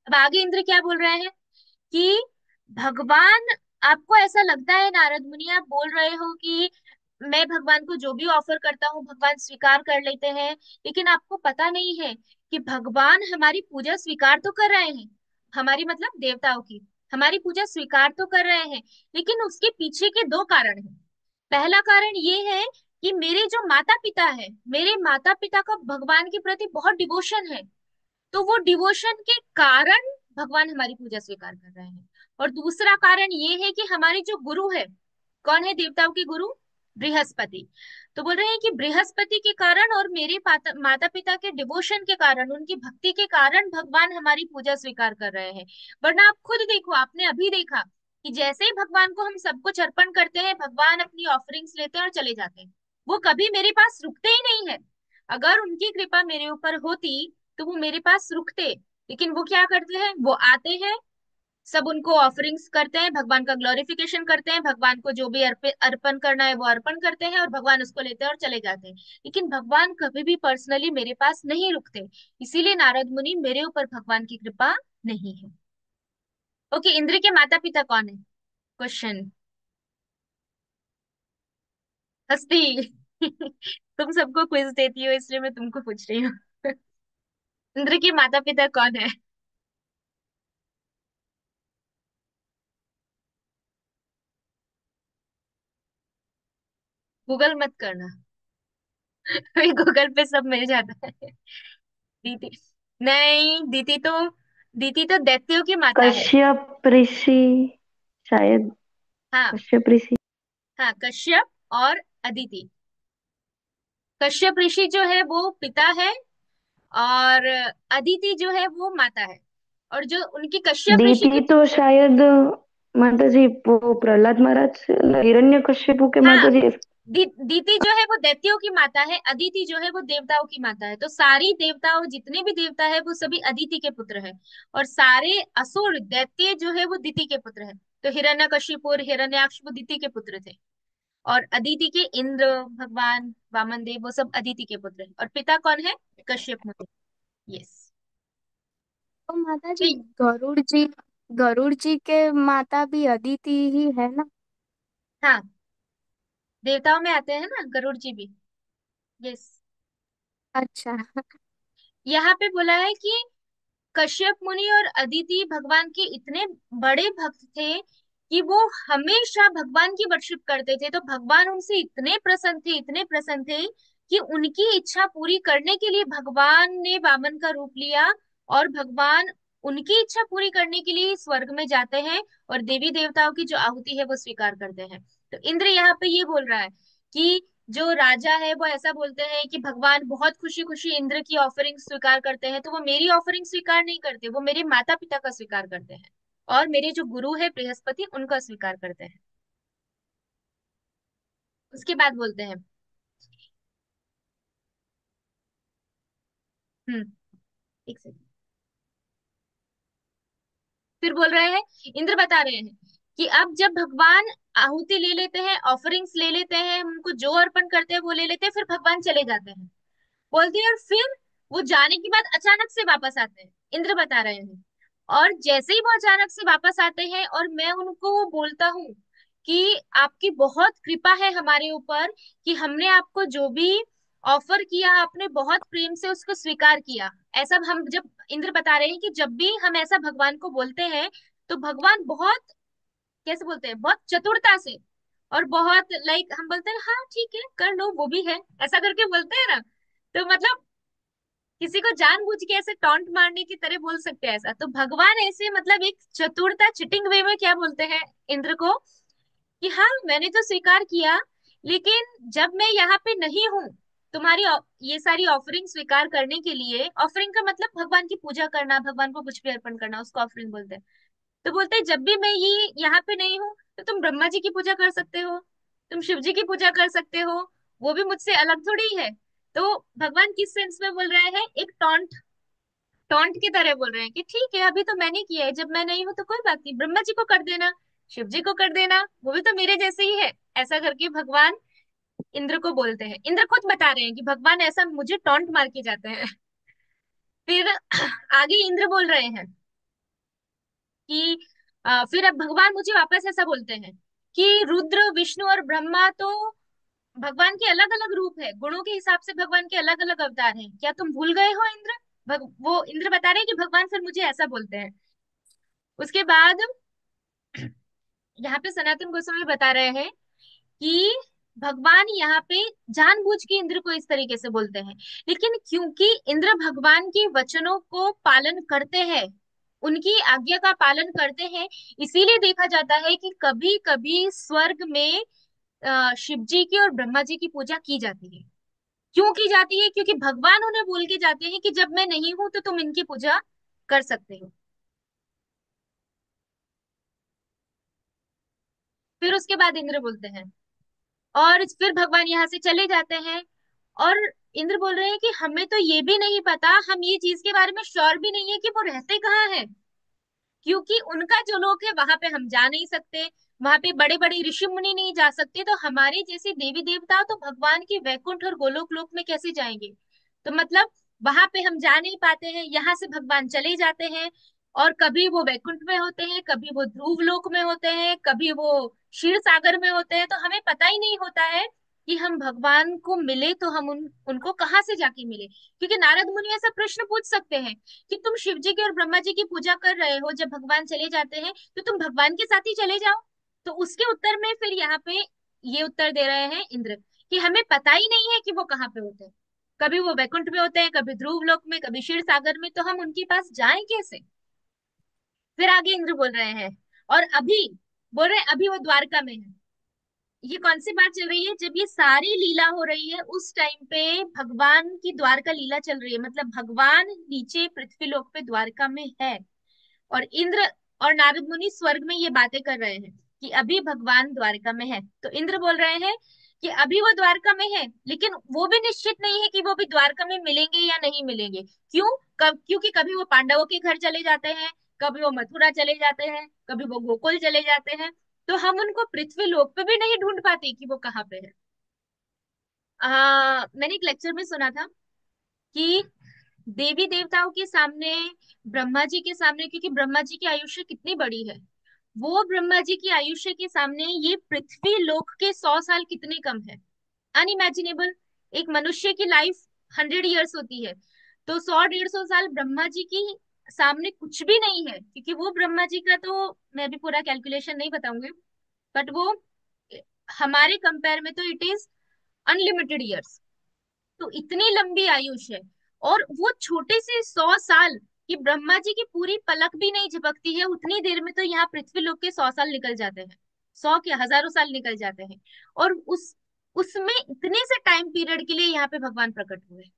अब आगे इंद्र क्या बोल रहे हैं कि भगवान, आपको ऐसा लगता है नारद मुनि, आप बोल रहे हो कि मैं भगवान को जो भी ऑफर करता हूँ भगवान स्वीकार कर लेते हैं, लेकिन आपको पता नहीं है कि भगवान हमारी पूजा स्वीकार तो कर रहे हैं, हमारी मतलब देवताओं की, हमारी पूजा स्वीकार तो कर रहे हैं, लेकिन उसके पीछे के दो कारण हैं। पहला कारण ये है कि मेरे जो माता पिता है, मेरे माता पिता का भगवान के प्रति बहुत डिवोशन है, तो वो डिवोशन के कारण भगवान हमारी पूजा स्वीकार कर रहे हैं। और दूसरा कारण ये है कि हमारे जो गुरु है, कौन है देवताओं के गुरु, बृहस्पति। तो बोल रहे हैं कि बृहस्पति के कारण और मेरे माता पिता के डिवोशन के कारण, उनकी भक्ति के कारण भगवान हमारी पूजा स्वीकार कर रहे हैं। वरना आप खुद देखो, आपने अभी देखा कि जैसे ही भगवान को हम सब कुछ अर्पण करते हैं, भगवान अपनी ऑफरिंग्स लेते हैं और चले जाते हैं। वो कभी मेरे पास रुकते ही नहीं है। अगर उनकी कृपा मेरे ऊपर होती तो वो मेरे पास रुकते, लेकिन वो क्या करते हैं, वो आते हैं, सब उनको ऑफरिंग्स करते हैं, भगवान का ग्लोरिफिकेशन करते हैं, भगवान को जो भी अर्पण करना है वो अर्पण करते हैं, और भगवान उसको लेते हैं और चले जाते हैं। लेकिन भगवान कभी भी पर्सनली मेरे पास नहीं रुकते। इसीलिए नारद मुनि, मेरे ऊपर भगवान की कृपा नहीं है। ओके, इंद्र के माता पिता कौन है? क्वेश्चन। हस्ती। तुम सबको क्विज देती हो इसलिए मैं तुमको पूछ रही हूँ। इंद्र के माता पिता कौन है? गूगल मत करना। गूगल पे सब मिल जाता है। दीति। नहीं, दीति तो दैत्यों की माता है। कश्यप ऋषि, शायद। हाँ। कश्यप ऋषि। हाँ, कश्यप और अदिति। कश्यप ऋषि जो है वो पिता है, और अदिति जो है वो माता है। और जो उनकी कश्यप ऋषि की, दीति तो शायद माता जी वो प्रहलाद महाराज, हिरण्य कश्यपु के हाँ, माता जी। दीति जो है वो दैत्यों की माता है, अदिति जो है वो देवताओं की माता है। तो सारी देवताओं, जितने भी देवता है वो सभी अदिति के पुत्र है। और सारे असुर दैत्य जो है वो दिति के पुत्र है। तो हिरण्यकशिपु और हिरण्याक्ष वो दिति के पुत्र थे। और अदिति के इंद्र, भगवान वामन देव, वो सब अदिति के पुत्र हैं। और पिता कौन है? कश्यप मुनि। यस। तो माता तो जी, गरुड़ जी के माता भी अदिति ही है ना? हाँ, देवताओं में आते हैं ना गरुड़ जी भी। यस। अच्छा। यहाँ पे बोला है कि कश्यप मुनि और अदिति भगवान के इतने बड़े भक्त थे कि वो हमेशा भगवान की वर्शिप करते थे। तो भगवान उनसे इतने प्रसन्न थे, इतने प्रसन्न थे कि उनकी इच्छा पूरी करने के लिए भगवान ने वामन का रूप लिया। और भगवान उनकी इच्छा पूरी करने के लिए स्वर्ग में जाते हैं, और देवी देवताओं की जो आहुति है वो स्वीकार करते हैं। तो इंद्र यहाँ पे ये बोल रहा है कि जो राजा है वो ऐसा बोलते हैं कि भगवान बहुत खुशी खुशी इंद्र की ऑफरिंग स्वीकार करते हैं, तो वो मेरी ऑफरिंग स्वीकार नहीं करते, वो मेरे माता पिता का स्वीकार करते हैं। और मेरे जो गुरु है बृहस्पति, उनका स्वीकार करते हैं। उसके बाद बोलते हैं। हम्म। एक सेकंड। फिर बोल रहे हैं, इंद्र बता रहे हैं कि अब जब भगवान आहुति ले लेते हैं, ऑफरिंग्स ले लेते हैं, उनको जो अर्पण करते हैं वो ले लेते हैं, फिर भगवान चले जाते हैं। बोलती है, और फिर वो जाने के बाद अचानक से वापस आते हैं। इंद्र बता रहे हैं। और जैसे ही वो अचानक से वापस आते हैं, और मैं उनको बोलता हूँ कि आपकी बहुत कृपा है हमारे ऊपर, कि हमने आपको जो भी ऑफर किया आपने बहुत प्रेम से उसको स्वीकार किया। ऐसा हम जब, इंद्र बता रहे हैं कि जब भी हम ऐसा भगवान को बोलते हैं, तो भगवान बहुत, कैसे बोलते हैं, बहुत चतुरता से, और बहुत लाइक हम बोलते हैं हाँ ठीक है कर लो, वो भी है, ऐसा करके बोलते हैं ना। तो मतलब किसी को जानबूझ के ऐसे टॉन्ट मारने की तरह बोल सकते हैं ऐसा। तो भगवान ऐसे मतलब एक चतुरता, चिटिंग वे में क्या बोलते हैं इंद्र को, कि हाँ मैंने तो स्वीकार किया, लेकिन जब मैं यहाँ पे नहीं हूँ तुम्हारी ये सारी ऑफरिंग स्वीकार करने के लिए, ऑफरिंग का मतलब भगवान की पूजा करना, भगवान को कुछ भी अर्पण करना, उसको ऑफरिंग बोलते हैं। तो बोलते हैं जब भी मैं ये यहाँ पे नहीं हूँ, तो तुम ब्रह्मा जी की पूजा कर सकते हो, तुम शिव जी की पूजा कर सकते हो, वो भी मुझसे अलग थोड़ी है। तो भगवान किस सेंस में बोल रहे हैं, एक टॉन्ट, टॉन्ट की तरह बोल रहे हैं कि ठीक है अभी तो मैंने किया है, जब मैं नहीं हूं तो कोई बात नहीं, ब्रह्मा जी को कर देना, शिव जी को कर देना, वो भी तो मेरे जैसे ही है। ऐसा करके भगवान इंद्र को बोलते हैं। इंद्र खुद बता रहे हैं कि भगवान ऐसा मुझे टॉन्ट मार के जाते हैं। फिर आगे इंद्र बोल रहे हैं कि फिर अब भगवान मुझे वापस ऐसा बोलते हैं कि रुद्र, विष्णु और ब्रह्मा तो भगवान के अलग अलग रूप है, गुणों के हिसाब से भगवान के अलग अलग अवतार हैं, क्या तुम भूल गए हो इंद्र? वो इंद्र बता रहे हैं कि भगवान फिर मुझे ऐसा बोलते हैं। उसके बाद यहाँ पे सनातन गोस्वामी बता रहे हैं कि भगवान यहाँ पे जानबूझ के इंद्र को इस तरीके से बोलते हैं, लेकिन क्योंकि इंद्र भगवान के वचनों को पालन करते हैं, उनकी आज्ञा का पालन करते हैं, इसीलिए देखा जाता है कि कभी कभी स्वर्ग में शिव जी की और ब्रह्मा जी की पूजा की जाती है। क्यों की जाती है? क्योंकि भगवान उन्हें बोल के जाते हैं कि जब मैं नहीं हूं तो तुम इनकी पूजा कर सकते हो। फिर उसके बाद इंद्र बोलते हैं, और फिर भगवान यहाँ से चले जाते हैं। और इंद्र बोल रहे हैं कि हमें तो ये भी नहीं पता, हम ये चीज के बारे में श्योर भी नहीं है कि वो रहते कहाँ हैं। क्योंकि उनका जो लोक है वहां पे हम जा नहीं सकते, वहां पे बड़े बड़े ऋषि मुनि नहीं जा सकते, तो हमारे जैसे देवी देवता तो भगवान के वैकुंठ और गोलोक लोक में कैसे जाएंगे। तो मतलब वहां पे हम जा नहीं पाते हैं, यहाँ से भगवान चले जाते हैं। और कभी वो वैकुंठ में होते हैं, कभी वो ध्रुव लोक में होते हैं, कभी वो क्षीर सागर में होते हैं, तो हमें पता ही नहीं होता है कि हम भगवान को मिले तो हम उनको कहाँ से जाके मिले। क्योंकि नारद मुनि ऐसा प्रश्न पूछ सकते हैं कि तुम शिव जी की और ब्रह्मा जी की पूजा कर रहे हो, जब भगवान चले जाते हैं तो तुम भगवान के साथ ही चले जाओ। तो उसके उत्तर में फिर यहाँ पे ये उत्तर दे रहे हैं इंद्र कि हमें पता ही नहीं है कि वो कहाँ पे होते हैं। कभी वो वैकुंठ में होते हैं, कभी ध्रुव लोक में, कभी क्षीर सागर में, तो हम उनके पास जाएं कैसे। फिर आगे इंद्र बोल रहे हैं, और अभी बोल रहे हैं अभी वो द्वारका में है। ये कौन सी बात चल रही है, जब ये सारी लीला हो रही है उस टाइम पे भगवान की द्वारका लीला चल रही है, मतलब भगवान नीचे पृथ्वी लोक पे द्वारका में है। और इंद्र और नारद मुनि स्वर्ग में ये बातें कर रहे हैं कि अभी भगवान द्वारका में है। तो इंद्र बोल रहे हैं कि अभी वो द्वारका में है, लेकिन वो भी निश्चित नहीं है कि वो भी द्वारका में मिलेंगे या नहीं मिलेंगे। क्यों? क्योंकि कभी वो पांडवों के घर चले जाते हैं, कभी वो मथुरा चले जाते हैं, कभी वो गोकुल चले जाते हैं, तो हम उनको पृथ्वी लोक पे भी नहीं ढूंढ पाते कि वो कहाँ पे है। मैंने एक लेक्चर में सुना था कि देवी देवताओं के सामने, ब्रह्मा जी के सामने, क्योंकि ब्रह्मा जी की आयुष्य कितनी बड़ी है, वो ब्रह्मा जी की आयुष्य के सामने ये पृथ्वी लोक के 100 साल कितने कम है। अनइमेजिनेबल। एक मनुष्य की लाइफ 100 ईयर्स होती है, तो 100 150 साल ब्रह्मा जी की सामने कुछ भी नहीं है, क्योंकि वो ब्रह्मा जी का तो मैं अभी पूरा कैलकुलेशन नहीं बताऊंगी, बट वो हमारे कंपेयर में तो इट इज अनलिमिटेड ईयर्स। तो इतनी लंबी आयुष है, और वो छोटे से 100 साल कि ब्रह्मा जी की पूरी पलक भी नहीं झपकती है, उतनी देर में तो यहाँ पृथ्वी लोक के 100 साल निकल जाते हैं, 100 क्या हजारों साल निकल जाते हैं। और उसमें इतने से टाइम पीरियड के लिए यहाँ पे भगवान प्रकट हुए।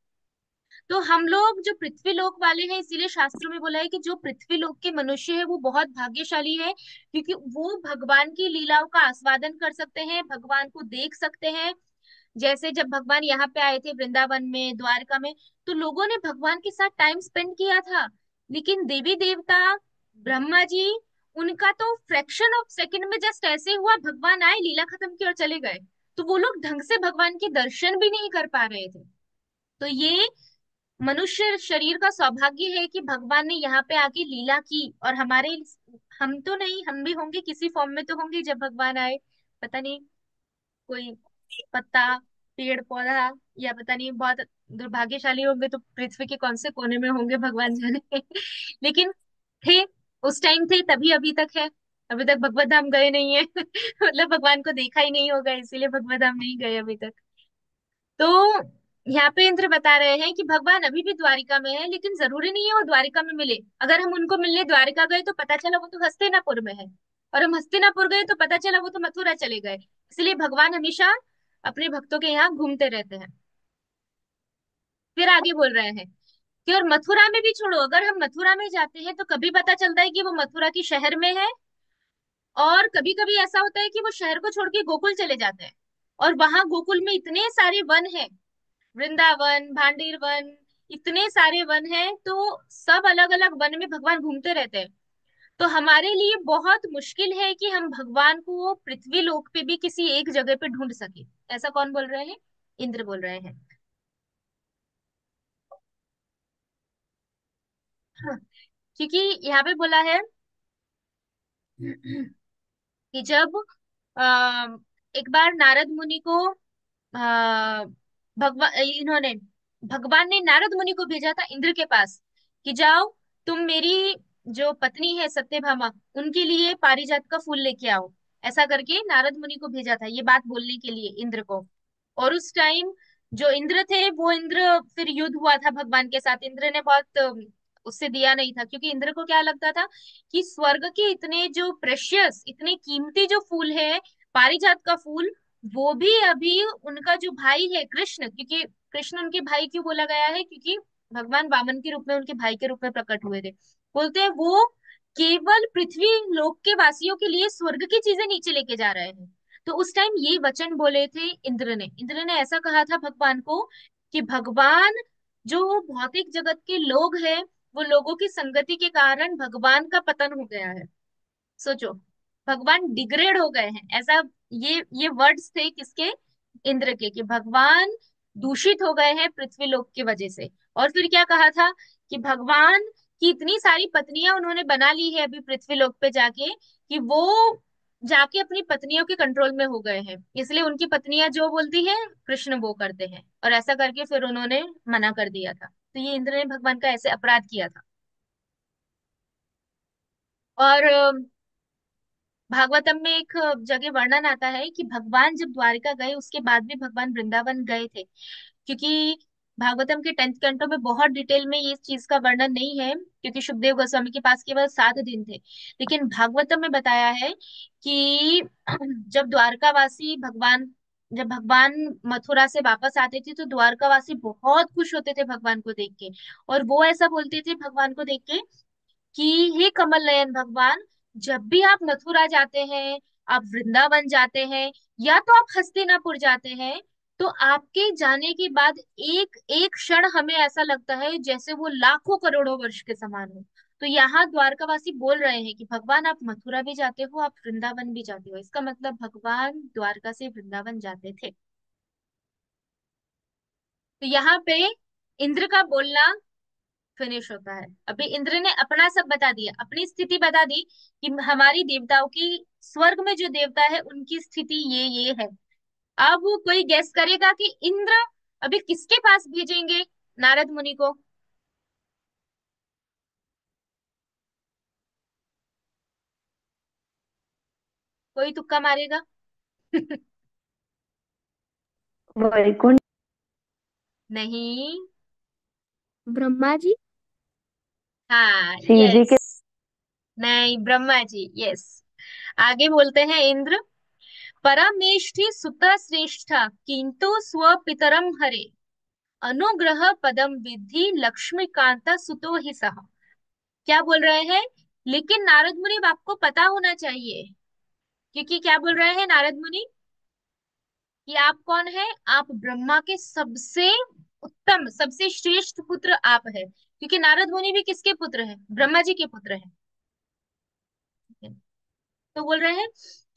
तो हम लोग जो पृथ्वी लोक वाले हैं, इसीलिए शास्त्रों में बोला है कि जो पृथ्वी लोक के मनुष्य है वो बहुत भाग्यशाली है, क्योंकि वो भगवान की लीलाओं का आस्वादन कर सकते हैं, भगवान को देख सकते हैं। जैसे जब भगवान यहाँ पे आए थे वृंदावन में, द्वारका में, तो लोगों ने भगवान के साथ टाइम स्पेंड किया था। लेकिन देवी देवता, ब्रह्मा जी, उनका तो फ्रैक्शन ऑफ सेकंड में जस्ट ऐसे हुआ, भगवान आए, लीला खत्म की और चले गए। तो वो लोग ढंग से भगवान के दर्शन भी नहीं कर पा रहे थे। तो ये मनुष्य शरीर का सौभाग्य है कि भगवान ने यहाँ पे आके लीला की, और हमारे, हम तो नहीं, हम भी होंगे किसी फॉर्म में तो होंगे जब भगवान आए। पता नहीं, कोई पत्ता, पेड़ पौधा, या पता नहीं, बहुत दुर्भाग्यशाली होंगे तो पृथ्वी के कौन से कोने में होंगे भगवान जाने। लेकिन थे, उस टाइम थे तभी अभी तक है। अभी तक भगवत धाम गए नहीं है। मतलब भगवान को देखा ही नहीं होगा, इसीलिए भगवत धाम नहीं गए अभी तक। तो यहाँ पे इंद्र बता रहे हैं कि भगवान अभी भी द्वारिका में है, लेकिन जरूरी नहीं है वो द्वारिका में मिले। अगर हम उनको मिलने द्वारिका गए तो पता चला वो तो हस्तिनापुर में है, और हम हस्तिनापुर गए तो पता चला वो तो मथुरा चले गए। इसलिए भगवान हमेशा अपने भक्तों के यहाँ घूमते रहते हैं। फिर आगे बोल रहे हैं कि और मथुरा में भी छोड़ो, अगर हम मथुरा में जाते हैं तो कभी पता चलता है कि वो मथुरा की शहर में है, और कभी कभी ऐसा होता है कि वो शहर को छोड़ के गोकुल चले जाते हैं। और वहां गोकुल में इतने सारे वन हैं, वृंदावन, भांडीर वन, इतने सारे वन हैं, तो सब अलग अलग वन में भगवान घूमते रहते हैं। तो हमारे लिए बहुत मुश्किल है कि हम भगवान को पृथ्वी लोक पे भी किसी एक जगह पे ढूंढ सके। ऐसा कौन बोल रहे हैं? इंद्र बोल रहे हैं। हाँ, क्योंकि यहाँ पे बोला है कि जब एक बार नारद मुनि को भगवान इन्होंने भगवान ने नारद मुनि को भेजा था इंद्र के पास कि जाओ, तुम मेरी जो पत्नी है सत्यभामा, उनके लिए पारिजात का फूल लेके आओ। ऐसा करके नारद मुनि को भेजा था ये बात बोलने के लिए इंद्र को। और उस टाइम जो इंद्र थे, वो इंद्र, फिर युद्ध हुआ था भगवान के साथ, इंद्र ने बहुत उससे दिया नहीं था, क्योंकि इंद्र को क्या लगता था कि स्वर्ग के इतने जो प्रेशियस, इतने कीमती जो फूल है, पारिजात का फूल, वो भी अभी उनका जो भाई है कृष्ण, क्योंकि कृष्ण उनके भाई क्यों बोला गया है, क्योंकि भगवान वामन के रूप में उनके भाई के रूप में प्रकट हुए थे। बोलते हैं वो केवल पृथ्वी लोक के वासियों के लिए स्वर्ग की चीजें नीचे लेके जा रहे हैं। तो उस टाइम ये वचन बोले थे इंद्र ने ऐसा कहा था भगवान को कि भगवान जो भौतिक जगत के लोग हैं वो लोगों की संगति के कारण भगवान का पतन हो गया है। सोचो, भगवान डिग्रेड हो गए हैं, ऐसा ये वर्ड्स थे किसके? इंद्र के, कि भगवान दूषित हो गए हैं पृथ्वी लोक की वजह से। और फिर क्या कहा था कि भगवान की इतनी सारी पत्नियां उन्होंने बना ली है अभी पृथ्वी लोक पे जाके, कि वो जाके अपनी पत्नियों के कंट्रोल में हो गए हैं, इसलिए उनकी पत्नियां जो बोलती है कृष्ण वो करते हैं, और ऐसा करके फिर उन्होंने मना कर दिया था। तो ये इंद्र ने भगवान का ऐसे अपराध किया था। और भागवतम में एक जगह वर्णन आता है कि भगवान जब द्वारिका गए उसके बाद भी भगवान वृंदावन गए थे, क्योंकि भागवतम के 10th कैंटो में बहुत डिटेल में ये चीज का वर्णन नहीं है, क्योंकि सुखदेव गोस्वामी के पास केवल 7 दिन थे। लेकिन भागवतम में बताया है कि जब द्वारकावासी भगवान जब भगवान मथुरा से वापस आते थे तो द्वारकावासी बहुत खुश होते थे भगवान को देख के। और वो ऐसा बोलते थे भगवान को देख के कि हे कमल नयन भगवान, जब भी आप मथुरा जाते हैं, आप वृंदावन जाते हैं, या तो आप हस्तिनापुर जाते हैं, तो आपके जाने के बाद एक एक क्षण हमें ऐसा लगता है जैसे वो लाखों करोड़ों वर्ष के समान हो। तो यहाँ द्वारकावासी बोल रहे हैं कि भगवान आप मथुरा भी जाते हो, आप वृंदावन भी जाते हो, इसका मतलब भगवान द्वारका से वृंदावन जाते थे। तो यहाँ पे इंद्र का बोलना फिनिश होता है। अभी इंद्र ने अपना सब बता दिया, अपनी स्थिति बता दी कि हमारी देवताओं की, स्वर्ग में जो देवता है उनकी स्थिति ये है। अब कोई गेस करेगा कि इंद्र अभी किसके पास भेजेंगे नारद मुनि को? कोई तुक्का मारेगा? वैकुंठ। नहीं। ब्रह्मा जी। हाँ, शिव जी यस। के। नहीं, ब्रह्मा जी, यस। आगे बोलते हैं इंद्र, परमेष्ठि सुत श्रेष्ठ किंतु स्वपितरम हरे, अनुग्रह पदम विद्धि लक्ष्मीकांता सुतो ही सहा। क्या बोल रहे हैं? लेकिन नारद मुनि, आपको पता होना चाहिए, क्योंकि क्या बोल रहे हैं नारद मुनि कि आप कौन है? आप ब्रह्मा के सबसे उत्तम, सबसे श्रेष्ठ पुत्र आप है, क्योंकि नारद मुनि भी किसके पुत्र हैं? ब्रह्मा जी के पुत्र हैं। तो बोल रहे हैं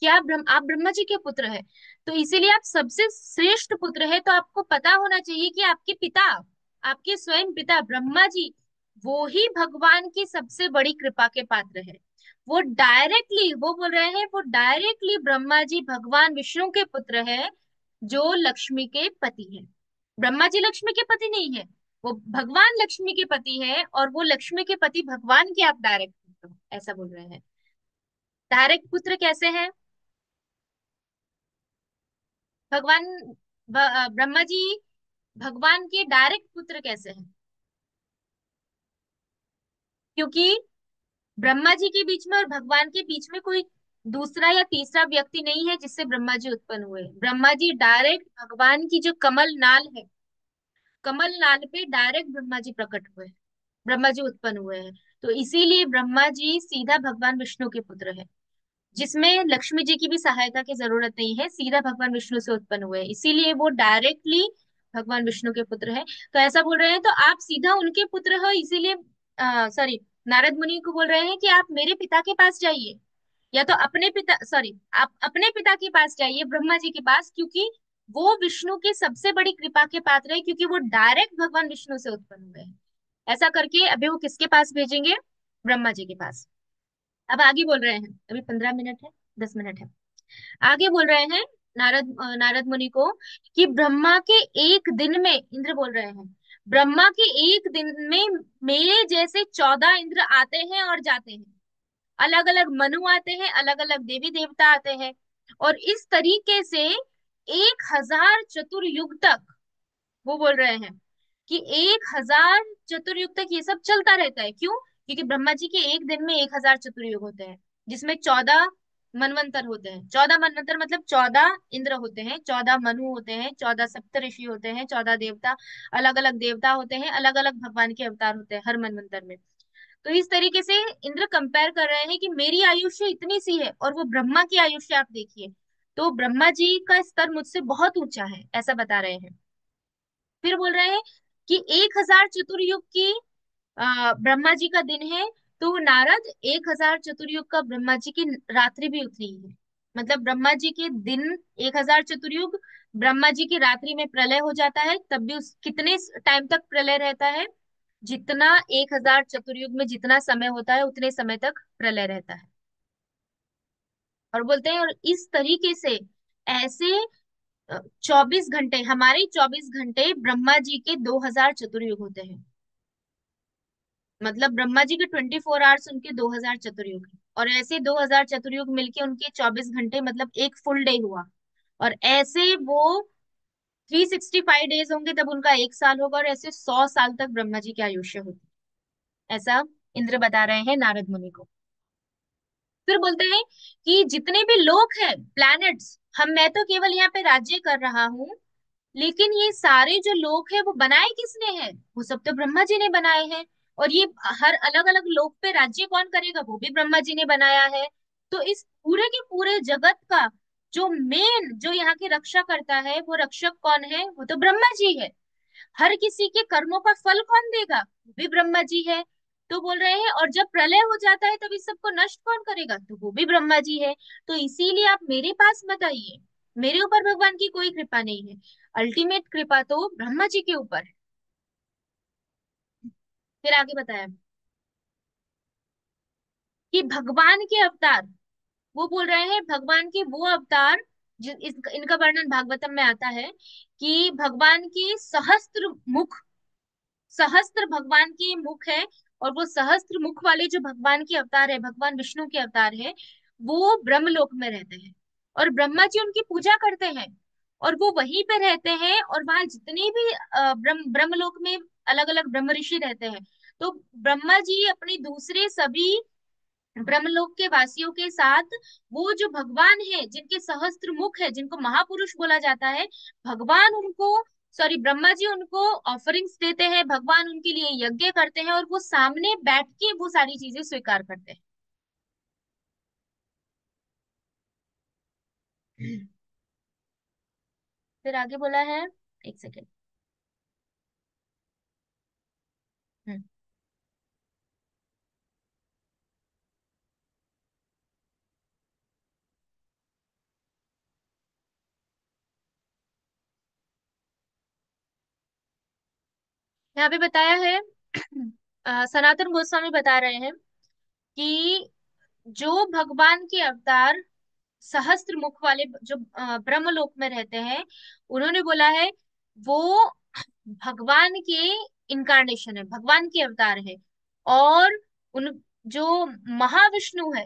कि आप ब्रह्मा जी के पुत्र है, तो इसीलिए आप सबसे श्रेष्ठ पुत्र है। तो आपको पता होना चाहिए कि आपके पिता, आपके स्वयं पिता ब्रह्मा जी, वो ही भगवान की सबसे बड़ी कृपा के पात्र है। वो डायरेक्टली, वो बोल रहे हैं, वो डायरेक्टली ब्रह्मा जी भगवान विष्णु के पुत्र है, जो लक्ष्मी के पति है। ब्रह्मा जी लक्ष्मी के पति नहीं है, वो भगवान लक्ष्मी के पति है, और वो लक्ष्मी के पति भगवान के आप डायरेक्ट पुत्र हो, ऐसा बोल रहे हैं। डायरेक्ट पुत्र कैसे हैं भगवान? ब्रह्मा जी भगवान के डायरेक्ट पुत्र कैसे हैं? क्योंकि ब्रह्मा जी के बीच में और भगवान के बीच में कोई दूसरा या तीसरा व्यक्ति नहीं है जिससे ब्रह्मा जी उत्पन्न हुए। ब्रह्मा जी डायरेक्ट भगवान की जो कमल नाल है, कमल नाल पे डायरेक्ट ब्रह्मा जी प्रकट हुए हैं, ब्रह्मा जी उत्पन्न हुए हैं। तो इसीलिए ब्रह्मा जी सीधा भगवान विष्णु के पुत्र है, जिसमें लक्ष्मी जी की भी सहायता की जरूरत नहीं है, सीधा भगवान विष्णु से उत्पन्न हुए हैं, इसीलिए वो डायरेक्टली भगवान विष्णु के पुत्र है। तो ऐसा बोल रहे हैं, तो आप सीधा उनके पुत्र हो, इसीलिए सॉरी, नारद मुनि को बोल रहे हैं कि आप मेरे पिता के पास जाइए, या तो अपने पिता, सॉरी, आप अपने पिता के पास जाइए, ब्रह्मा जी के पास, क्योंकि वो विष्णु की सबसे बड़ी कृपा के पात्र है, क्योंकि वो डायरेक्ट भगवान विष्णु से उत्पन्न हुए हैं। ऐसा करके अभी वो किसके पास भेजेंगे? ब्रह्मा जी के पास। अब आगे बोल रहे हैं, अभी 15 मिनट है, 10 मिनट है। आगे बोल रहे हैं नारद मुनि को कि ब्रह्मा के एक दिन में, इंद्र बोल रहे हैं, ब्रह्मा के एक दिन में मेरे जैसे 14 इंद्र आते हैं और जाते हैं, अलग अलग मनु आते हैं, अलग अलग देवी देवता आते हैं, और इस तरीके से 1000 चतुर्युग तक, वो बोल रहे हैं कि 1000 चतुर्युग तक ये सब चलता रहता है। क्यों? क्योंकि ब्रह्मा जी के एक दिन में 1000 चतुर्युग होते हैं, जिसमें 14 मनवंतर होते हैं। 14 मनवंतर मतलब 14 इंद्र होते हैं, 14 मनु होते हैं, 14 सप्तऋषि होते हैं, 14 देवता, अलग अलग देवता होते हैं, अलग अलग भगवान के अवतार होते हैं हर मनवंतर में। तो इस तरीके से इंद्र कंपेयर कर रहे हैं कि मेरी आयुष्य इतनी सी है और वो ब्रह्मा की आयुष्य आप देखिए, तो ब्रह्मा जी का स्तर मुझसे बहुत ऊंचा है, ऐसा बता रहे हैं। फिर बोल रहे हैं कि 1000 चतुर्युग की ब्रह्मा जी का दिन है, तो नारद 1,000 चतुर्युग का ब्रह्मा जी की रात्रि भी उतनी ही है। मतलब ब्रह्मा जी के दिन 1,000 चतुर्युग, ब्रह्मा जी की रात्रि में प्रलय हो जाता है, तब भी उस कितने टाइम तक प्रलय रहता है, जितना 1,000 चतुर्युग में जितना समय होता है उतने समय तक प्रलय रहता है। और बोलते हैं, और इस तरीके से ऐसे 24 घंटे, हमारे 24 घंटे ब्रह्मा जी के 2,000 चतुर्युग होते हैं। मतलब ब्रह्मा जी के 24 आवर्स उनके 2,000 चतुर्युग हैं। और ऐसे 2,000 चतुर्युग मिलके उनके 24 घंटे, मतलब एक फुल डे हुआ। और ऐसे वो 365 डेज होंगे, तब उनका एक साल होगा। और ऐसे 100 साल तक ब्रह्मा जी की आयुष्य होती है। ऐसा इंद्र बता रहे हैं नारद मुनि को। फिर बोलते हैं कि जितने भी लोक हैं, प्लैनेट्स, मैं तो केवल यहाँ पे राज्य कर रहा हूँ, लेकिन ये सारे जो लोक है वो बनाए किसने हैं? वो सब तो ब्रह्मा जी ने बनाए हैं। और ये हर अलग अलग लोक पे राज्य कौन करेगा? वो भी ब्रह्मा जी ने बनाया है। तो इस पूरे के पूरे जगत का जो मेन, जो यहाँ की रक्षा करता है, वो रक्षक कौन है? वो तो ब्रह्मा जी है। हर किसी के कर्मों का फल कौन देगा? वो भी ब्रह्मा जी है। तो बोल रहे हैं, और जब प्रलय हो जाता है तब इस सबको नष्ट कौन करेगा? तो वो भी ब्रह्मा जी है। तो इसीलिए आप मेरे पास मत आइए, मेरे ऊपर भगवान की कोई कृपा नहीं है। अल्टीमेट कृपा तो ब्रह्मा जी के ऊपर है। फिर आगे बताया कि भगवान के अवतार, वो बोल रहे हैं भगवान के वो अवतार, इनका वर्णन भागवतम में आता है कि भगवान के सहस्त्र मुख, सहस्त्र भगवान के मुख है। और वो सहस्त्र मुख वाले जो भगवान के अवतार है, भगवान विष्णु के अवतार है, वो ब्रह्मलोक में रहते हैं। और ब्रह्मा जी उनकी पूजा करते हैं। और वो वहीं पे रहते हैं, और वहां जितने भी ब्रह्मलोक में अलग अलग ब्रह्म ऋषि रहते हैं। तो ब्रह्मा जी अपने दूसरे सभी ब्रह्मलोक के वासियों के साथ, वो जो भगवान है जिनके सहस्त्र मुख है, जिनको महापुरुष बोला जाता है, भगवान उनको, सॉरी, ब्रह्मा जी उनको ऑफरिंग्स देते हैं, भगवान उनके लिए यज्ञ करते हैं, और वो सामने बैठ के वो सारी चीजें स्वीकार करते हैं। फिर आगे बोला है, एक सेकेंड। यहाँ पे बताया है, सनातन गोस्वामी बता रहे हैं कि जो भगवान के अवतार सहस्त्र मुख वाले जो ब्रह्मलोक में रहते हैं, उन्होंने बोला है वो भगवान के इनकारनेशन है, भगवान के अवतार है। और उन जो महाविष्णु है,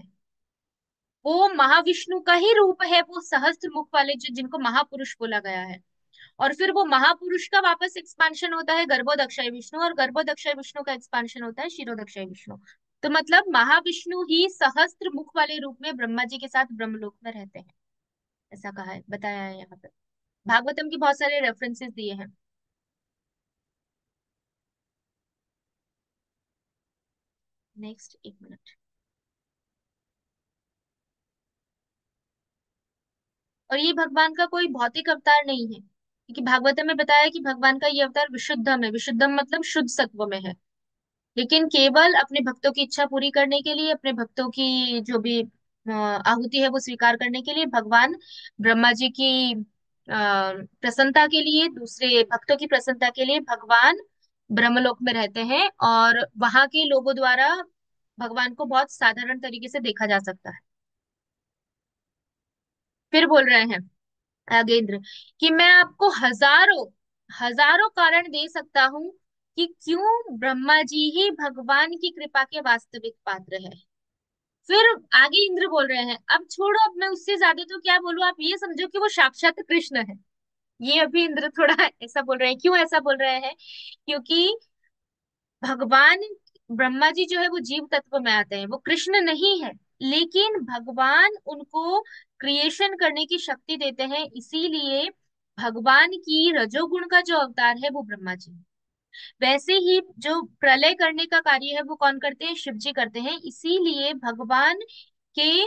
वो महाविष्णु का ही रूप है, वो सहस्त्र मुख वाले जो जिनको महापुरुष बोला गया है। और फिर वो महापुरुष का वापस एक्सपांशन होता है गर्भोदक्षाय विष्णु, और गर्भोदक्षाय विष्णु का एक्सपांशन होता है शिरोदक्षाय विष्णु। तो मतलब महाविष्णु ही सहस्त्र मुख वाले रूप में ब्रह्मा जी के साथ ब्रह्मलोक में रहते हैं। ऐसा कहा है, बताया है यहाँ पे। भागवतम की बहुत सारे रेफरेंसेस दिए हैं। नेक्स्ट, एक मिनट। और ये भगवान का कोई भौतिक अवतार नहीं है, क्योंकि भागवतम में बताया कि भगवान का ये अवतार विशुद्धम है। विशुद्धम मतलब शुद्ध सत्व में है। लेकिन केवल अपने भक्तों की इच्छा पूरी करने के लिए, अपने भक्तों की जो भी आहुति है वो स्वीकार करने के लिए, भगवान ब्रह्मा जी की प्रसन्नता के लिए, दूसरे भक्तों की प्रसन्नता के लिए भगवान ब्रह्मलोक में रहते हैं। और वहां के लोगों द्वारा भगवान को बहुत साधारण तरीके से देखा जा सकता है। फिर बोल रहे हैं नागेंद्र कि मैं आपको हजारों हजारों कारण दे सकता हूँ कि क्यों ब्रह्मा जी ही भगवान की कृपा के वास्तविक पात्र है। फिर आगे इंद्र बोल रहे हैं, अब छोड़ो, अब मैं उससे ज्यादा तो क्या बोलूं, आप ये समझो कि वो साक्षात कृष्ण है। ये अभी इंद्र थोड़ा ऐसा बोल रहे हैं। क्यों ऐसा बोल रहे हैं? क्योंकि भगवान ब्रह्मा जी जो है वो जीव तत्व में आते हैं, वो कृष्ण नहीं है। लेकिन भगवान उनको क्रिएशन करने की शक्ति देते हैं, इसीलिए भगवान की रजोगुण का जो अवतार है वो ब्रह्मा जी है। वैसे ही जो प्रलय करने का कार्य है वो कौन करते हैं? शिव जी करते हैं। इसीलिए भगवान के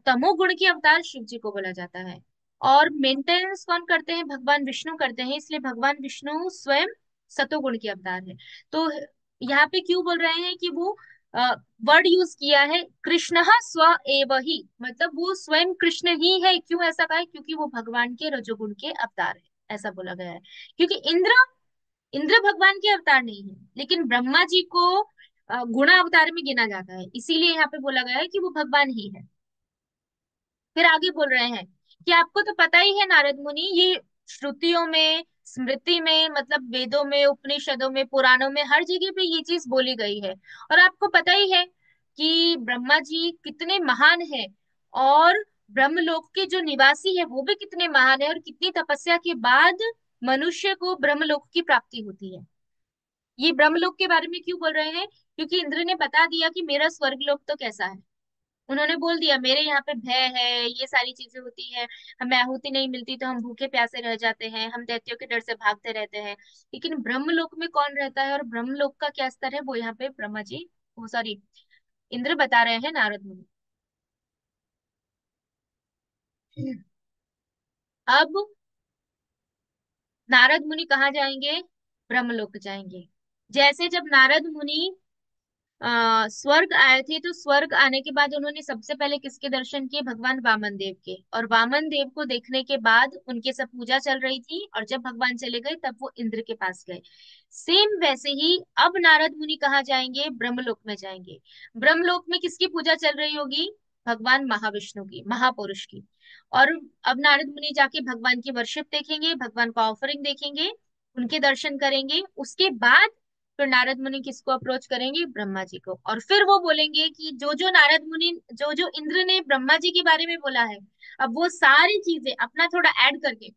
तमोगुण के अवतार शिव जी को बोला जाता है। और मेंटेनेंस कौन करते हैं? भगवान विष्णु करते हैं। इसलिए भगवान विष्णु स्वयं सतोगुण के अवतार है। तो यहाँ पे क्यों बोल रहे हैं कि वो वर्ड यूज किया है कृष्ण स्व एव ही, मतलब वो स्वयं कृष्ण ही है। क्यों ऐसा कहा है? क्योंकि वो भगवान के रजोगुण के अवतार है, ऐसा बोला गया है। क्योंकि इंद्र इंद्र भगवान के अवतार नहीं है, लेकिन ब्रह्मा जी को गुणा अवतार में गिना जाता है, इसीलिए यहाँ पे बोला गया है कि वो भगवान ही है। फिर आगे बोल रहे हैं कि आपको तो पता ही है नारद मुनि, ये श्रुतियों में, स्मृति में, मतलब वेदों में, उपनिषदों में, पुराणों में, हर जगह पे ये चीज बोली गई है। और आपको पता ही है कि ब्रह्मा जी कितने महान है, और ब्रह्मलोक के जो निवासी है वो भी कितने महान है, और कितनी तपस्या के बाद मनुष्य को ब्रह्मलोक की प्राप्ति होती है। ये ब्रह्मलोक के बारे में क्यों बोल रहे हैं? क्योंकि इंद्र ने बता दिया कि मेरा स्वर्गलोक तो कैसा है। उन्होंने बोल दिया मेरे यहाँ पे भय है, ये सारी चीजें होती है, हमें आहुति नहीं मिलती तो हम भूखे प्यासे रह जाते हैं, हम दैत्यों के डर से भागते रहते हैं। लेकिन ब्रह्मलोक में कौन रहता है और ब्रह्मलोक का क्या स्तर है, वो यहाँ पे ब्रह्मा जी, वो सॉरी, इंद्र बता रहे हैं नारद मुनि। अब नारद मुनि कहाँ जाएंगे? ब्रह्मलोक जाएंगे। जैसे जब नारद मुनि स्वर्ग आए थे, तो स्वर्ग आने के बाद उन्होंने सबसे पहले किसके दर्शन किए? भगवान वामन देव के। और वामन देव को देखने के बाद उनके सब पूजा चल रही थी, और जब भगवान चले गए तब वो इंद्र के पास गए। सेम वैसे ही अब नारद मुनि कहाँ जाएंगे? ब्रह्मलोक में जाएंगे। ब्रह्मलोक में किसकी पूजा चल रही होगी? भगवान महाविष्णु की, महापुरुष की। और अब नारद मुनि जाके भगवान की वर्शिप देखेंगे, भगवान का ऑफरिंग देखेंगे, उनके दर्शन करेंगे। उसके बाद फिर नारद मुनि किसको अप्रोच करेंगे? ब्रह्मा जी को। और फिर वो बोलेंगे कि जो जो नारद मुनि, जो जो इंद्र ने ब्रह्मा जी के बारे में बोला है, अब वो सारी चीजें अपना थोड़ा ऐड करके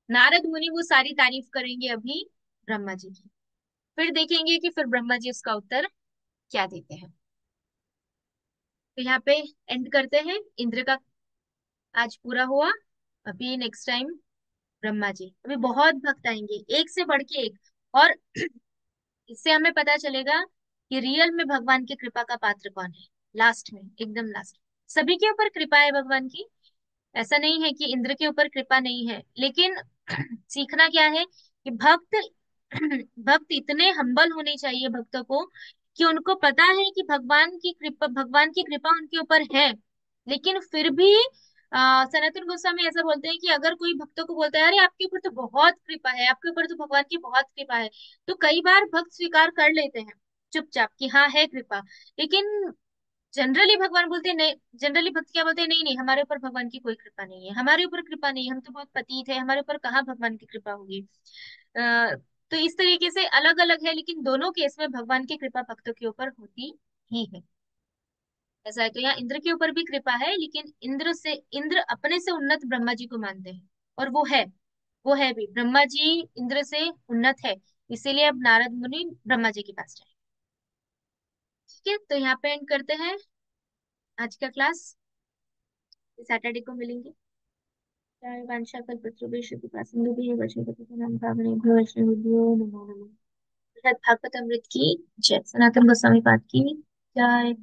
नारद मुनि वो सारी तारीफ करेंगे अभी ब्रह्मा जी की। फिर देखेंगे कि फिर ब्रह्मा जी उसका उत्तर क्या देते हैं। तो यहाँ पे एंड करते हैं। इंद्र का आज पूरा हुआ। अभी नेक्स्ट टाइम ब्रह्मा जी, अभी बहुत भक्त आएंगे एक से बढ़ के एक। और इससे हमें पता चलेगा कि रियल में भगवान की कृपा का पात्र कौन है। लास्ट में, एकदम लास्ट, सभी के ऊपर कृपा है भगवान की। ऐसा नहीं है कि इंद्र के ऊपर कृपा नहीं है, लेकिन सीखना क्या है कि भक्त भक्त इतने हम्बल होने चाहिए भक्तों को, कि उनको पता है कि भगवान की कृपा उनके ऊपर है। लेकिन फिर भी सनातन गोस्वामी ऐसा बोलते हैं कि अगर कोई भक्तों को बोलता है अरे आपके ऊपर तो बहुत कृपा है, आपके ऊपर तो भगवान की बहुत कृपा है, तो कई बार भक्त स्वीकार कर लेते हैं चुपचाप कि हाँ है कृपा। लेकिन जनरली भगवान बोलते हैं नहीं, जनरली भक्त क्या बोलते हैं, नहीं नहीं हमारे ऊपर भगवान की कोई कृपा नहीं है, हमारे ऊपर कृपा नहीं है, हम तो बहुत पतित है, हमारे ऊपर कहाँ भगवान की कृपा होगी। तो इस तरीके से अलग अलग है, लेकिन दोनों केस में भगवान की कृपा भक्तों के ऊपर होती ही है। ऐसा है, तो यहाँ इंद्र के ऊपर भी कृपा है, लेकिन इंद्र अपने से उन्नत ब्रह्मा जी को मानते हैं। और वो है भी ब्रह्मा जी इंद्र से उन्नत है। इसीलिए अब नारद मुनि ब्रह्मा जी के पास जाए। ठीक है, तो यहाँ पे एंड करते हैं आज का क्लास। सैटरडे को मिलेंगे। जय वंशा कल्पतरुभ्यश्च कृपा सिंधु भी वैष्णव नाम भावने भो वैष्णव नमो नमः। भागवत अमृत की जय। सनातन गोस्वामी पाद की जय।